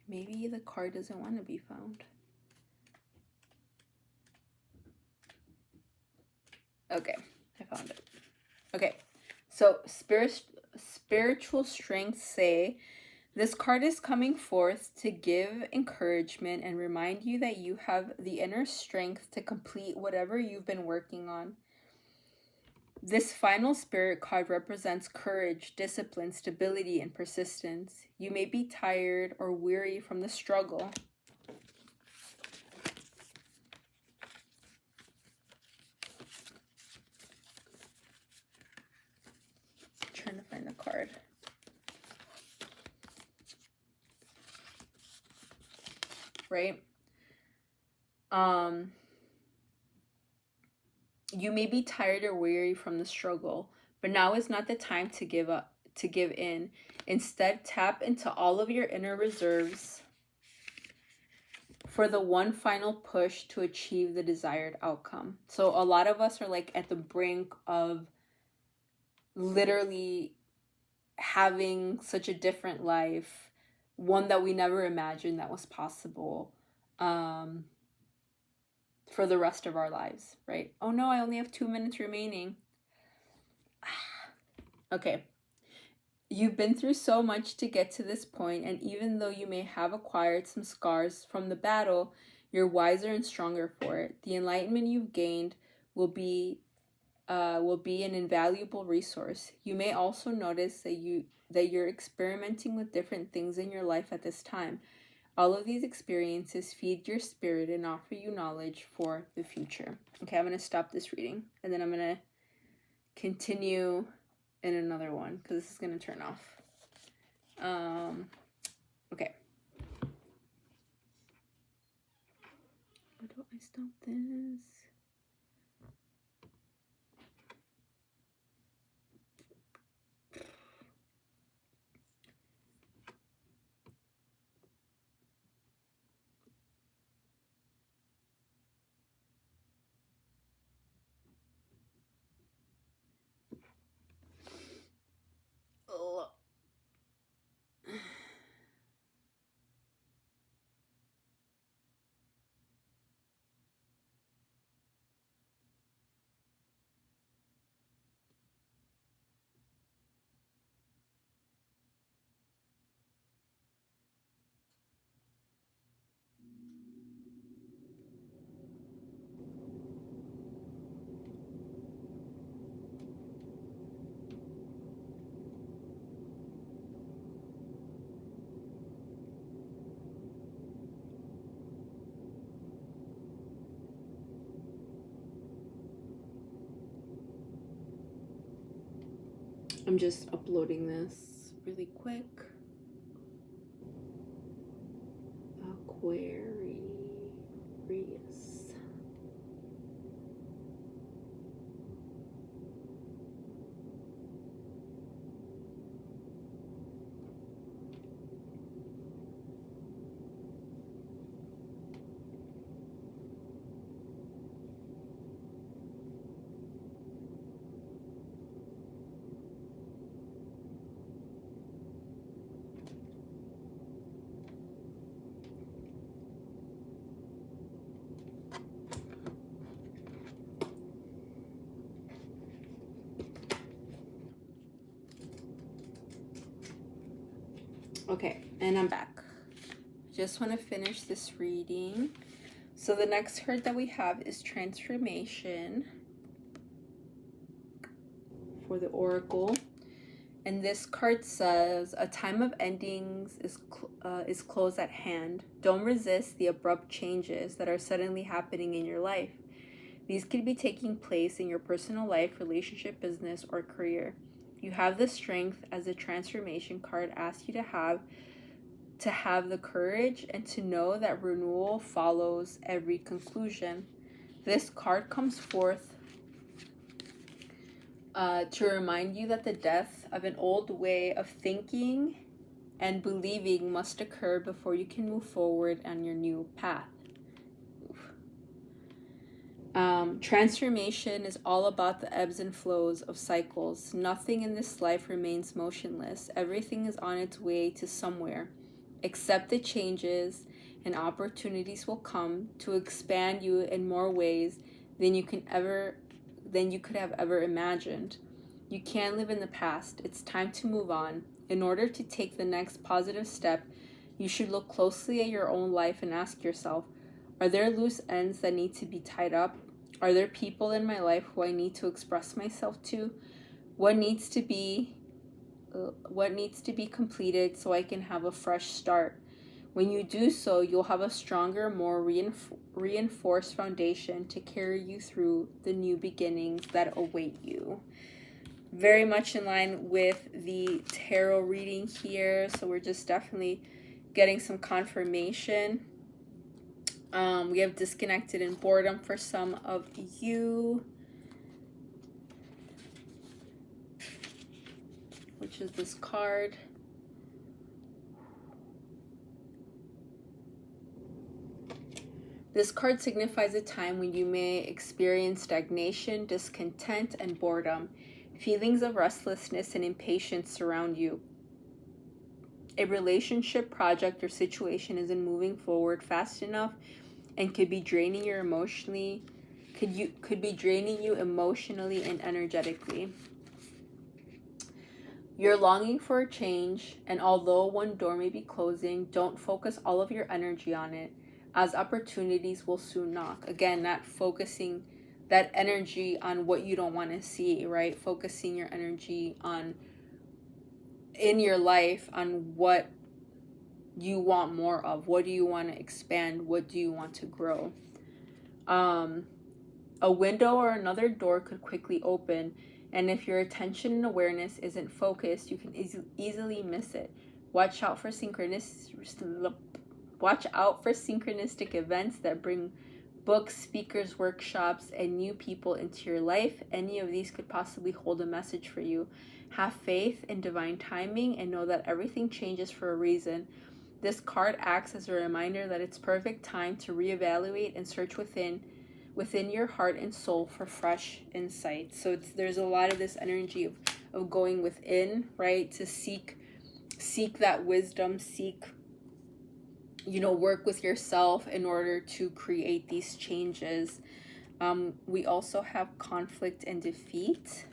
Maybe the card doesn't want to be found. Okay, I found it. Okay, so spiritual strength say, this card is coming forth to give encouragement and remind you that you have the inner strength to complete whatever you've been working on. This final spirit card represents courage, discipline, stability, and persistence. You may be tired or weary from the struggle. I'm trying to find the card. Right? You may be tired or weary from the struggle, but now is not the time to give in. Instead, tap into all of your inner reserves for the one final push to achieve the desired outcome. So a lot of us are like at the brink of literally having such a different life, one that we never imagined that was possible, for the rest of our lives, right? Oh no, I only have 2 minutes remaining. Okay. You've been through so much to get to this point, and even though you may have acquired some scars from the battle, you're wiser and stronger for it. The enlightenment you've gained will be an invaluable resource. You may also notice that you're experimenting with different things in your life at this time. All of these experiences feed your spirit and offer you knowledge for the future. Okay, I'm going to stop this reading, and then I'm going to continue in another one because this is going to turn off. Okay. How do I stop this? Oh. I'm just uploading this really quick. Okay, and I'm back. Just want to finish this reading. So the next card that we have is Transformation for the Oracle. And this card says, a time of endings is close at hand. Don't resist the abrupt changes that are suddenly happening in your life. These could be taking place in your personal life, relationship, business, or career. You have the strength, as the Transformation card asks you to have the courage and to know that renewal follows every conclusion. This card comes forth to remind you that the death of an old way of thinking and believing must occur before you can move forward on your new path. Transformation is all about the ebbs and flows of cycles. Nothing in this life remains motionless. Everything is on its way to somewhere. Accept the changes, and opportunities will come to expand you in more ways than you could have ever imagined. You can't live in the past. It's time to move on. In order to take the next positive step, you should look closely at your own life and ask yourself, are there loose ends that need to be tied up? Are there people in my life who I need to express myself to? What needs to be completed so I can have a fresh start? When you do so, you'll have a stronger, more reinforced foundation to carry you through the new beginnings that await you. Very much in line with the tarot reading here, so we're just definitely getting some confirmation. We have disconnected and boredom for some of you, which is this card. This card signifies a time when you may experience stagnation, discontent, and boredom. Feelings of restlessness and impatience surround you. A relationship, project, or situation isn't moving forward fast enough and could be draining you emotionally and energetically. You're longing for a change, and although one door may be closing, don't focus all of your energy on it, as opportunities will soon knock. Again, not focusing that energy on what you don't want to see, right? Focusing your energy in your life on what you want more of. What do you want to expand? What do you want to grow? A window or another door could quickly open, and if your attention and awareness isn't focused, you can easily miss it. Watch out for synchronistic events that bring books, speakers, workshops, and new people into your life. Any of these could possibly hold a message for you. Have faith in divine timing and know that everything changes for a reason. This card acts as a reminder that it's perfect time to reevaluate and search within your heart and soul for fresh insight. So there's a lot of this energy of going within, right? To seek that wisdom, work with yourself in order to create these changes. We also have conflict and defeat.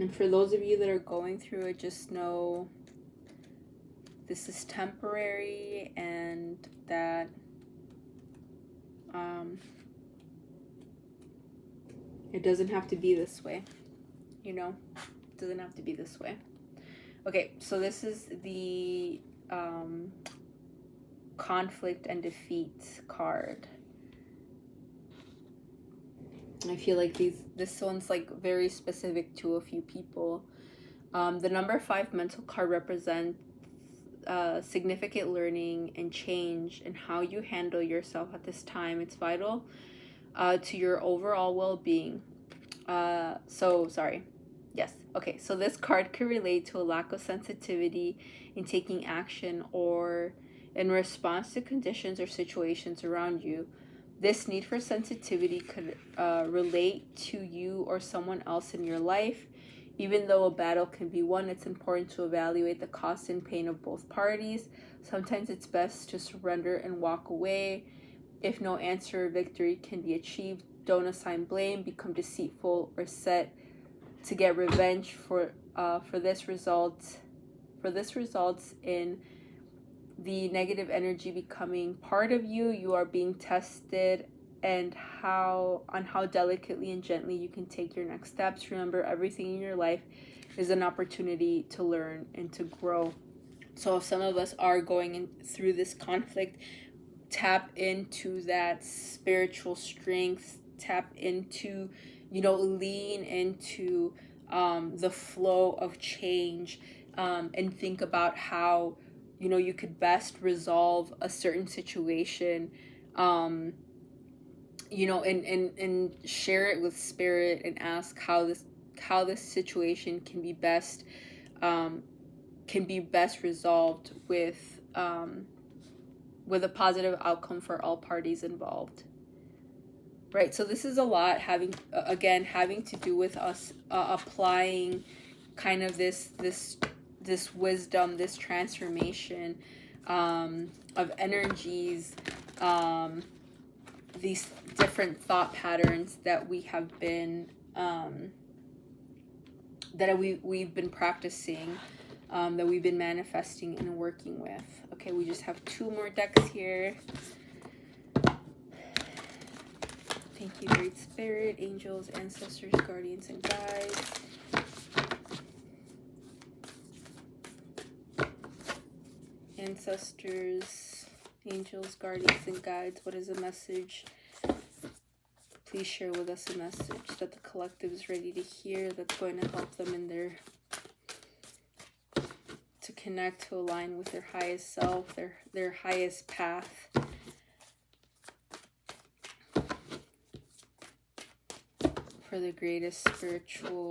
And for those of you that are going through it, just know this is temporary and that it doesn't have to be this way. It doesn't have to be this way. Okay, so this is the conflict and defeat card. I feel like this one's like very specific to a few people. The number 5 mental card represents significant learning and change in how you handle yourself at this time. It's vital to your overall well-being. Yes. Okay. So this card could relate to a lack of sensitivity in taking action or in response to conditions or situations around you. This need for sensitivity could relate to you or someone else in your life. Even though a battle can be won, it's important to evaluate the cost and pain of both parties. Sometimes it's best to surrender and walk away. If no answer or victory can be achieved, don't assign blame, become deceitful, or set to get revenge for this results in the negative energy becoming part of you. You are being tested and how delicately and gently you can take your next steps. Remember, everything in your life is an opportunity to learn and to grow. So if some of us are going through this conflict, tap into that spiritual strength, tap into, lean into the flow of change, and think about how, you could best resolve a certain situation, and share it with spirit and ask how this situation can be best resolved with a positive outcome for all parties involved. Right, so this is a lot having to do with us applying kind of this wisdom, this transformation of energies, these different thought patterns that we have been we've been practicing, that we've been manifesting and working with. Okay, we just have 2 more decks here. Thank you, Great Spirit, angels, ancestors, guardians, and guides. Ancestors, angels, guardians, and guides, what is the message? Please share with us a message that the collective is ready to hear, that's going to help them in to connect, to align with their highest self, their highest path. For the greatest spiritual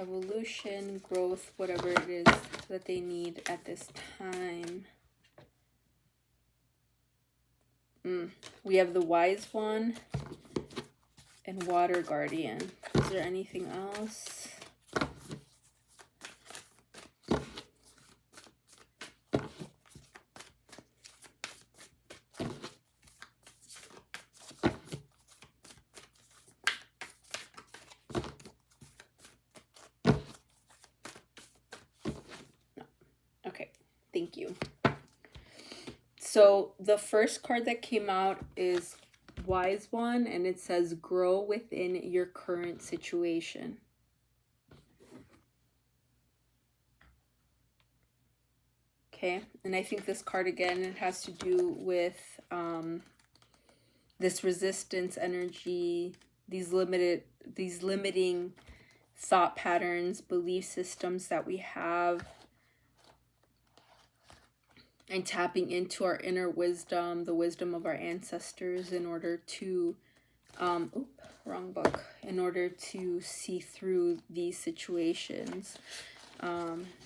evolution, growth, whatever it is that they need at this time. We have the Wise One and Water Guardian. Is there anything else? Okay, thank you. So the first card that came out is Wise One, and it says grow within your current situation. Okay, and I think this card again, it has to do with this resistance energy, these limiting thought patterns, belief systems that we have, and tapping into our inner wisdom, the wisdom of our ancestors, in order to wrong book, in order to see through these situations.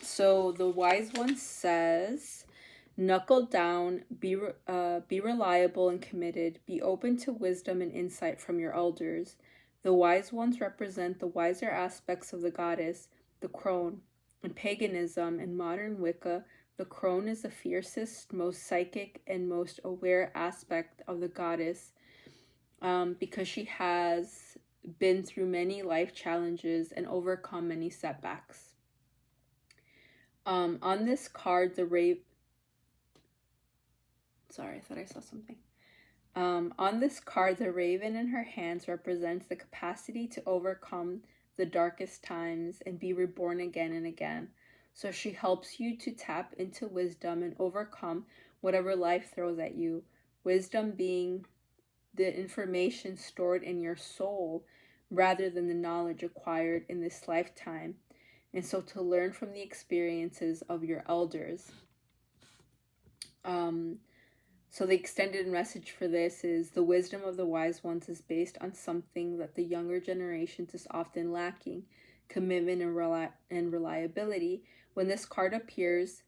So the Wise One says, knuckle down, be reliable and committed, be open to wisdom and insight from your elders. The Wise Ones represent the wiser aspects of the goddess, the crone. In paganism and modern Wicca, the crone is the fiercest, most psychic, and most aware aspect of the goddess, because she has been through many life challenges and overcome many setbacks. On this card, Sorry, I thought I saw something. On this card, the raven in her hands represents the capacity to overcome the darkest times and be reborn again and again. So she helps you to tap into wisdom and overcome whatever life throws at you. Wisdom being the information stored in your soul rather than the knowledge acquired in this lifetime. And so to learn from the experiences of your elders. So the extended message for this is the wisdom of the wise ones is based on something that the younger generations is often lacking: commitment and reliability. When this card appears,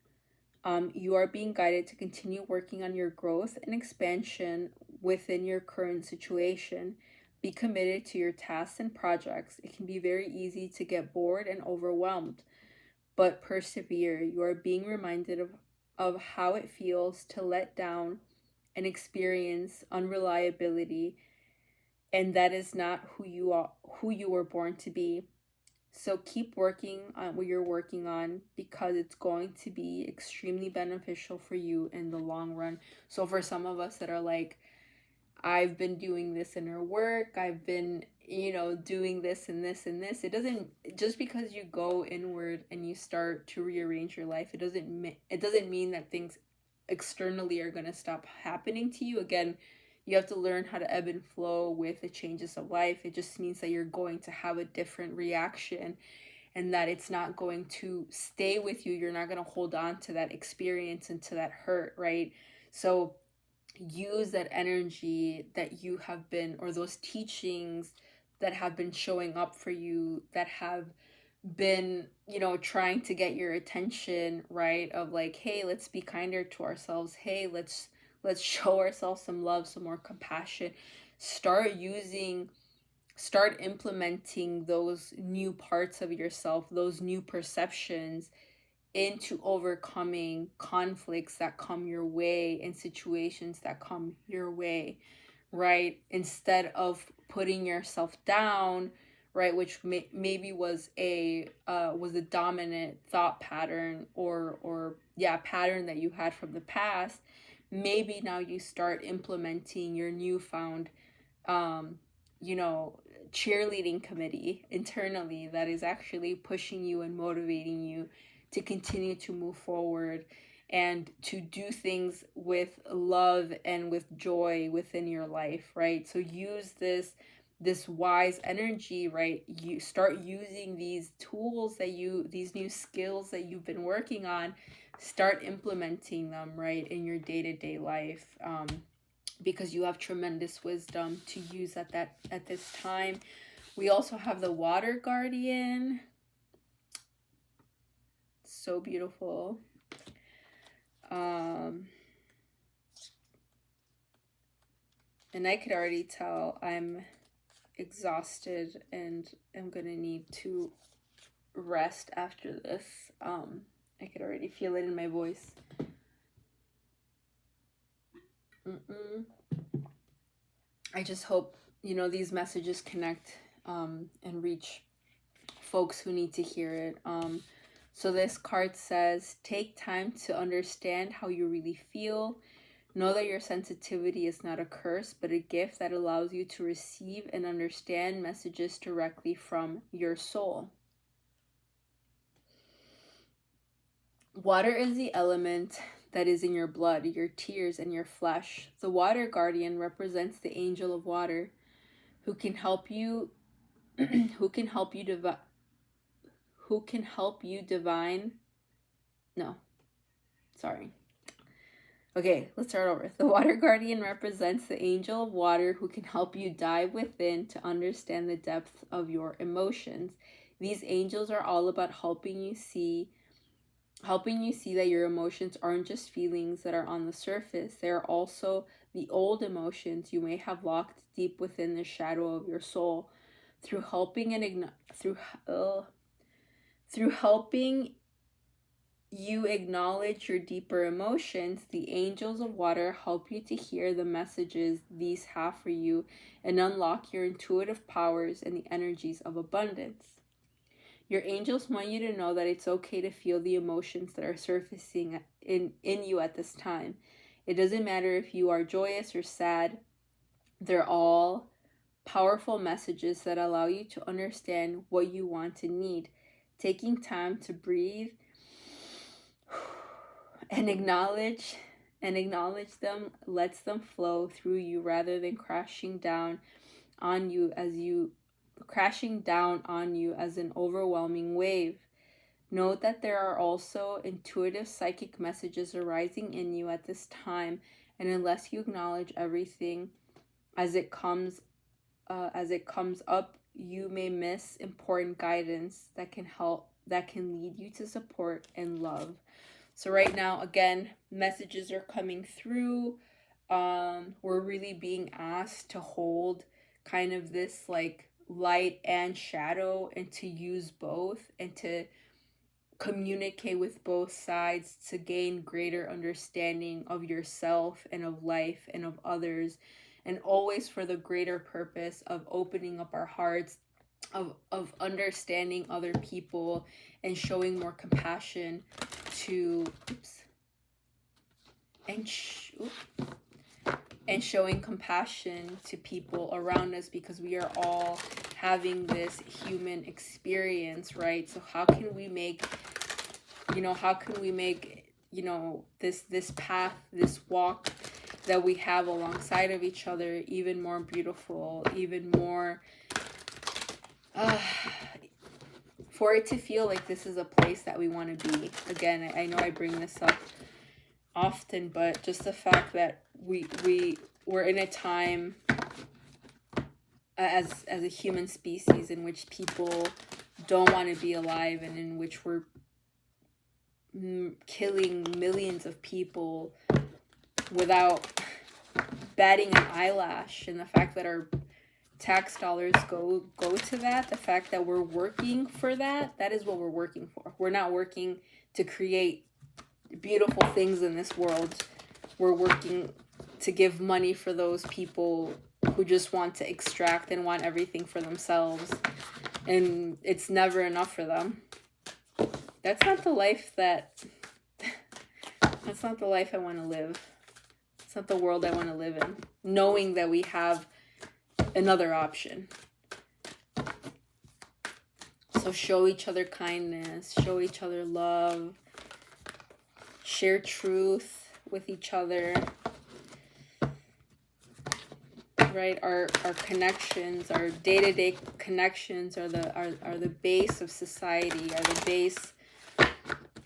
you are being guided to continue working on your growth and expansion within your current situation. Be committed to your tasks and projects. It can be very easy to get bored and overwhelmed, but persevere. You are being reminded of how it feels to let down and experience unreliability, and that is not who you were born to be. So keep working on what you're working on, because it's going to be extremely beneficial for you in the long run. So for some of us that are like, I've been doing this inner work, I've been, doing this and this and this. It doesn't, just because you go inward and you start to rearrange your life, it doesn't mean that things externally are going to stop happening to you. Again, you have to learn how to ebb and flow with the changes of life. It just means that you're going to have a different reaction, and that it's not going to stay with you. You're not going to hold on to that experience and to that hurt, right? So use that energy that you have been, or those teachings that have been showing up for you, that have been, trying to get your attention, right? Of like, hey, let's be kinder to ourselves. Hey, let's show ourselves some love, some more compassion. Start implementing those new parts of yourself, those new perceptions, into overcoming conflicts that come your way and situations that come your way, right? Instead of putting yourself down, right, which maybe was a dominant thought pattern, or pattern that you had from the past. Maybe now you start implementing your newfound cheerleading committee internally that is actually pushing you and motivating you to continue to move forward and to do things with love and with joy within your life, right? So use this wise energy, right? You start using these tools these new skills that you've been working on, start implementing them, right, in your day-to-day life, because you have tremendous wisdom to use at this time. We also have the Water Guardian. So beautiful. And I could already tell I'm exhausted and I'm gonna need to rest after this. I could already feel it in my voice. I just hope, these messages connect and reach folks who need to hear it. So this card says, take time to understand how you really feel. Know that your sensitivity is not a curse, but a gift that allows you to receive and understand messages directly from your soul. Water is the element that is in your blood, your tears, and your flesh. The Water Guardian represents the angel of water, who can help you Okay, let's start over. The Water Guardian represents the angel of water who can help you dive within to understand the depth of your emotions. These angels are all about helping you see that your emotions aren't just feelings that are on the surface. They are also the old emotions you may have locked deep within the shadow of your soul. Through helping you acknowledge your deeper emotions, the angels of water help you to hear the messages these have for you and unlock your intuitive powers and the energies of abundance. Your angels want you to know that it's okay to feel the emotions that are surfacing in you at this time. It doesn't matter if you are joyous or sad. They're all powerful messages that allow you to understand what you want and need. Taking time to breathe and acknowledge and acknowledge them lets them flow through you rather than crashing down on you as an overwhelming wave. Note that there are also intuitive psychic messages arising in you at this time, and unless you acknowledge everything as it comes up, you may miss important guidance that can lead you to support and love. So right now, again, messages are coming through. We're really being asked to hold kind of this like light and shadow, and to use both, and to communicate with both sides to gain greater understanding of yourself and of life and of others, and always for the greater purpose of opening up our hearts, of understanding other people, and showing more compassion to and showing compassion to people around us, because we are all having this human experience, right? So how can we make this path, this walk that we have alongside of each other even more beautiful, even more for it to feel like this is a place that we want to be. Again, I know I bring this up often, but just the fact that we're in a time as a human species in which people don't want to be alive, and in which we're killing millions of people without batting an eyelash, and the fact that our tax dollars go to that, the fact that we're working for that is what we're working for. We're not working to create beautiful things in this world. We're working to give money for those people who just want to extract and want everything for themselves, and it's never enough for them. That's not the life that's not the life I want to live. It's not the world I want to live in, knowing that we have another option. So show each other kindness, show each other love, share truth with each other, right? Our connections, our day-to-day connections are the base of society, are the base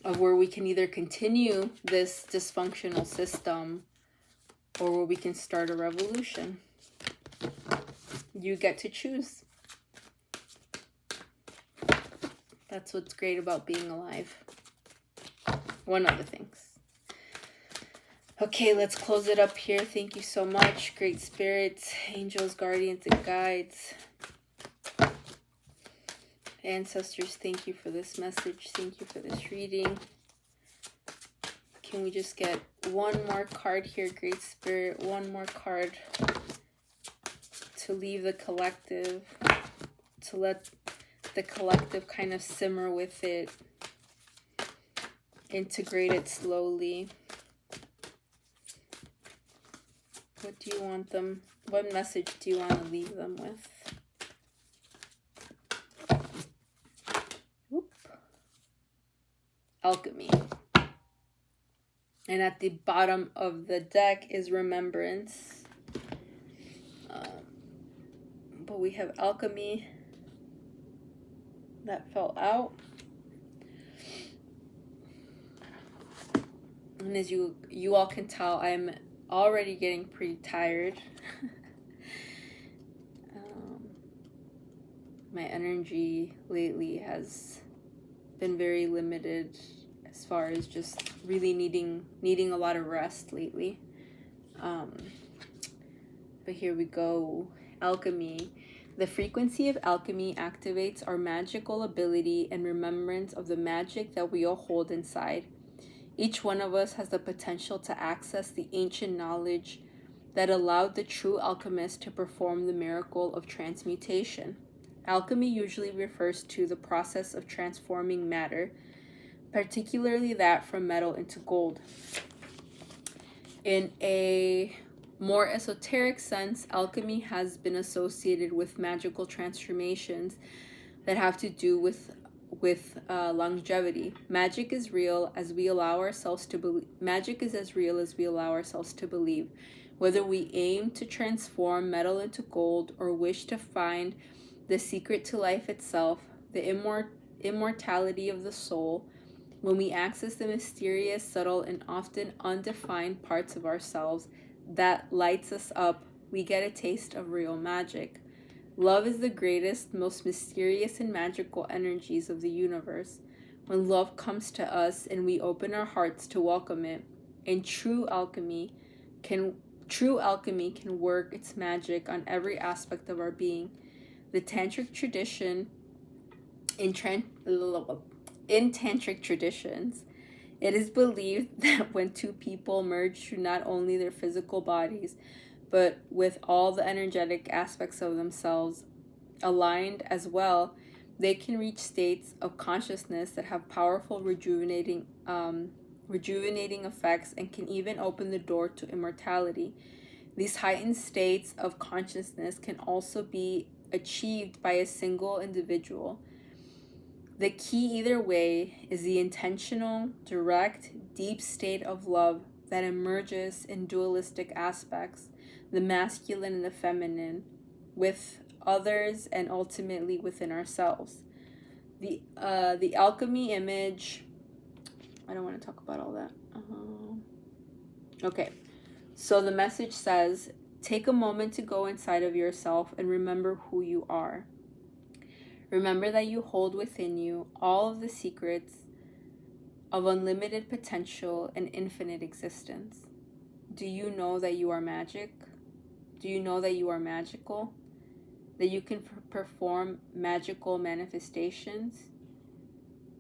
of where we can either continue this dysfunctional system or where we can start a revolution. You get to choose. That's what's great about being alive. One of the things. Okay, let's close it up here. Thank you so much, great spirits, angels, guardians, and guides. Ancestors, thank you for this message. Thank you for this reading. Can we just get one more card here, great spirit? One more card to leave the collective, to let the collective kind of simmer with it, integrate it slowly. What do you want them? What message do you want to leave them with? Alchemy. And at the bottom of the deck is remembrance. But we have alchemy that fell out. And as you all can tell, I'm already getting pretty tired. My energy lately has been very limited as far as just really needing a lot of rest lately. But here we go. Alchemy. The frequency of alchemy activates our magical ability and remembrance of the magic that we all hold inside. Each one of us has the potential to access the ancient knowledge that allowed the true alchemist to perform the miracle of transmutation. Alchemy usually refers to the process of transforming matter, particularly that from metal into gold. In a more esoteric sense, alchemy has been associated with magical transformations that have to do with with longevity. Magic is real as we allow ourselves to believe. Magic is as real as we allow ourselves to believe. Whether we aim to transform metal into gold or wish to find the secret to life itself, the immortality of the soul, when we access the mysterious, subtle, and often undefined parts of ourselves that lights us up, we get a taste of real magic. Love is the greatest, most mysterious and magical energies of the universe. When love comes to us and we open our hearts to welcome it, and true alchemy can work its magic on every aspect of our being. The tantric tradition in tantric traditions, it is believed that when two people merge through not only their physical bodies, but with all the energetic aspects of themselves aligned as well, they can reach states of consciousness that have powerful rejuvenating effects and can even open the door to immortality. These heightened states of consciousness can also be achieved by a single individual. The key either way is the intentional, direct, deep state of love that emerges in dualistic aspects, the masculine and the feminine, with others and ultimately within ourselves. The alchemy image, I don't want to talk about all that. Okay, so the message says, take a moment to go inside of yourself and remember who you are. Remember that you hold within you all of the secrets of unlimited potential and infinite existence. Do you know that you are magic? Do you know that you are magical? That you can perform magical manifestations?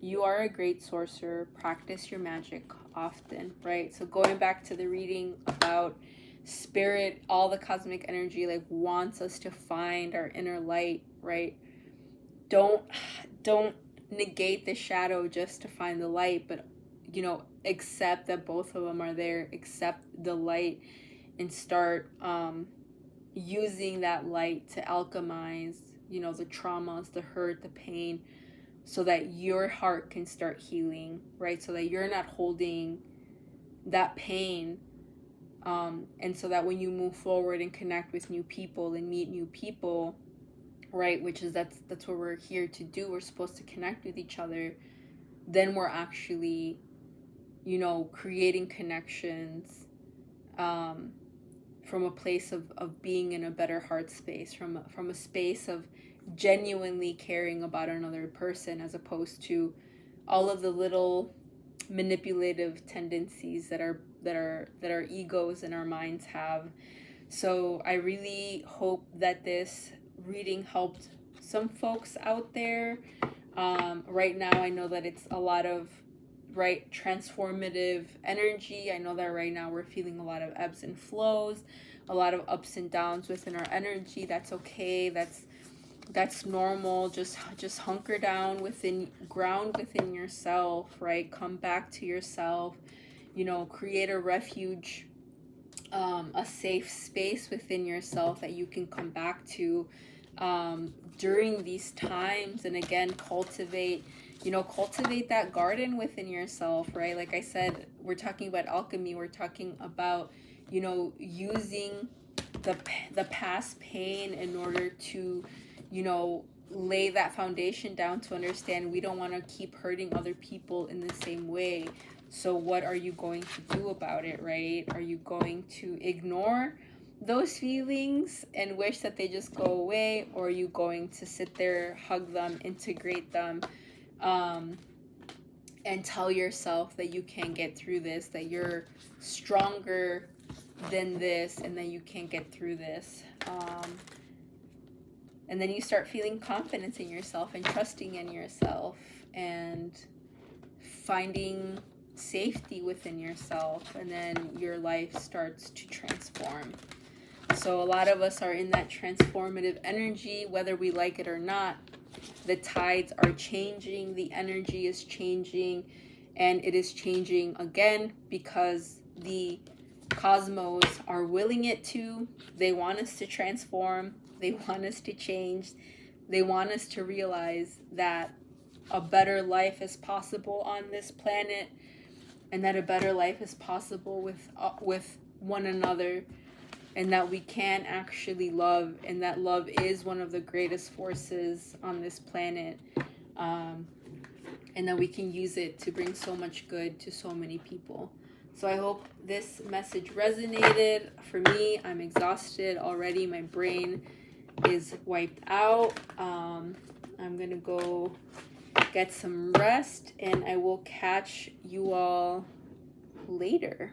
You are a great sorcerer. Practice your magic often, right? So going back to the reading about spirit, all the cosmic energy like wants us to find our inner light, right? Don't negate the shadow just to find the light, but accept that both of them are there. Accept the light and start using that light to alchemize the traumas, the hurt, the pain, so that your heart can start healing, right? So that you're not holding that pain, and so that when you move forward and connect with new people and meet new people, right, which is that's what we're here to do. We're supposed to connect with each other. Then we're actually creating connections from a place of being in a better heart space, from a space of genuinely caring about another person, as opposed to all of the little manipulative tendencies that our egos and our minds have. So I really hope that this reading helped some folks out there. Right now I know that it's a lot of transformative energy. I know that right now we're feeling a lot of ebbs and flows, a lot of ups and downs within our energy. That's okay. That's normal. Just hunker down ground within yourself, right? Come back to yourself, create a refuge, a safe space within yourself that you can come back to during these times. And again, cultivate that garden within yourself, right? Like I said, we're talking about alchemy. We're talking about using the past pain in order to lay that foundation down to understand we don't want to keep hurting other people in the same way. So what are you going to do about it, right? Are you going to ignore those feelings and wish that they just go away, or are you going to sit there, hug them, integrate them, and tell yourself that you can get through this, that you're stronger than this, and that you can get through this? And then you start feeling confidence in yourself and trusting in yourself and finding safety within yourself, and then your life starts to transform. So a lot of us are in that transformative energy, whether we like it or not. The tides are changing, the energy is changing, and it is changing again because the cosmos are willing it to. They want us to transform. They want us to change. They want us to realize that a better life is possible on this planet, and that a better life is possible with one another, and that we can actually love, and that love is one of the greatest forces on this planet, and that we can use it to bring so much good to so many people. So I hope this message resonated. For me, I'm exhausted already. My brain is wiped out. I'm gonna go get some rest, and I will catch you all later.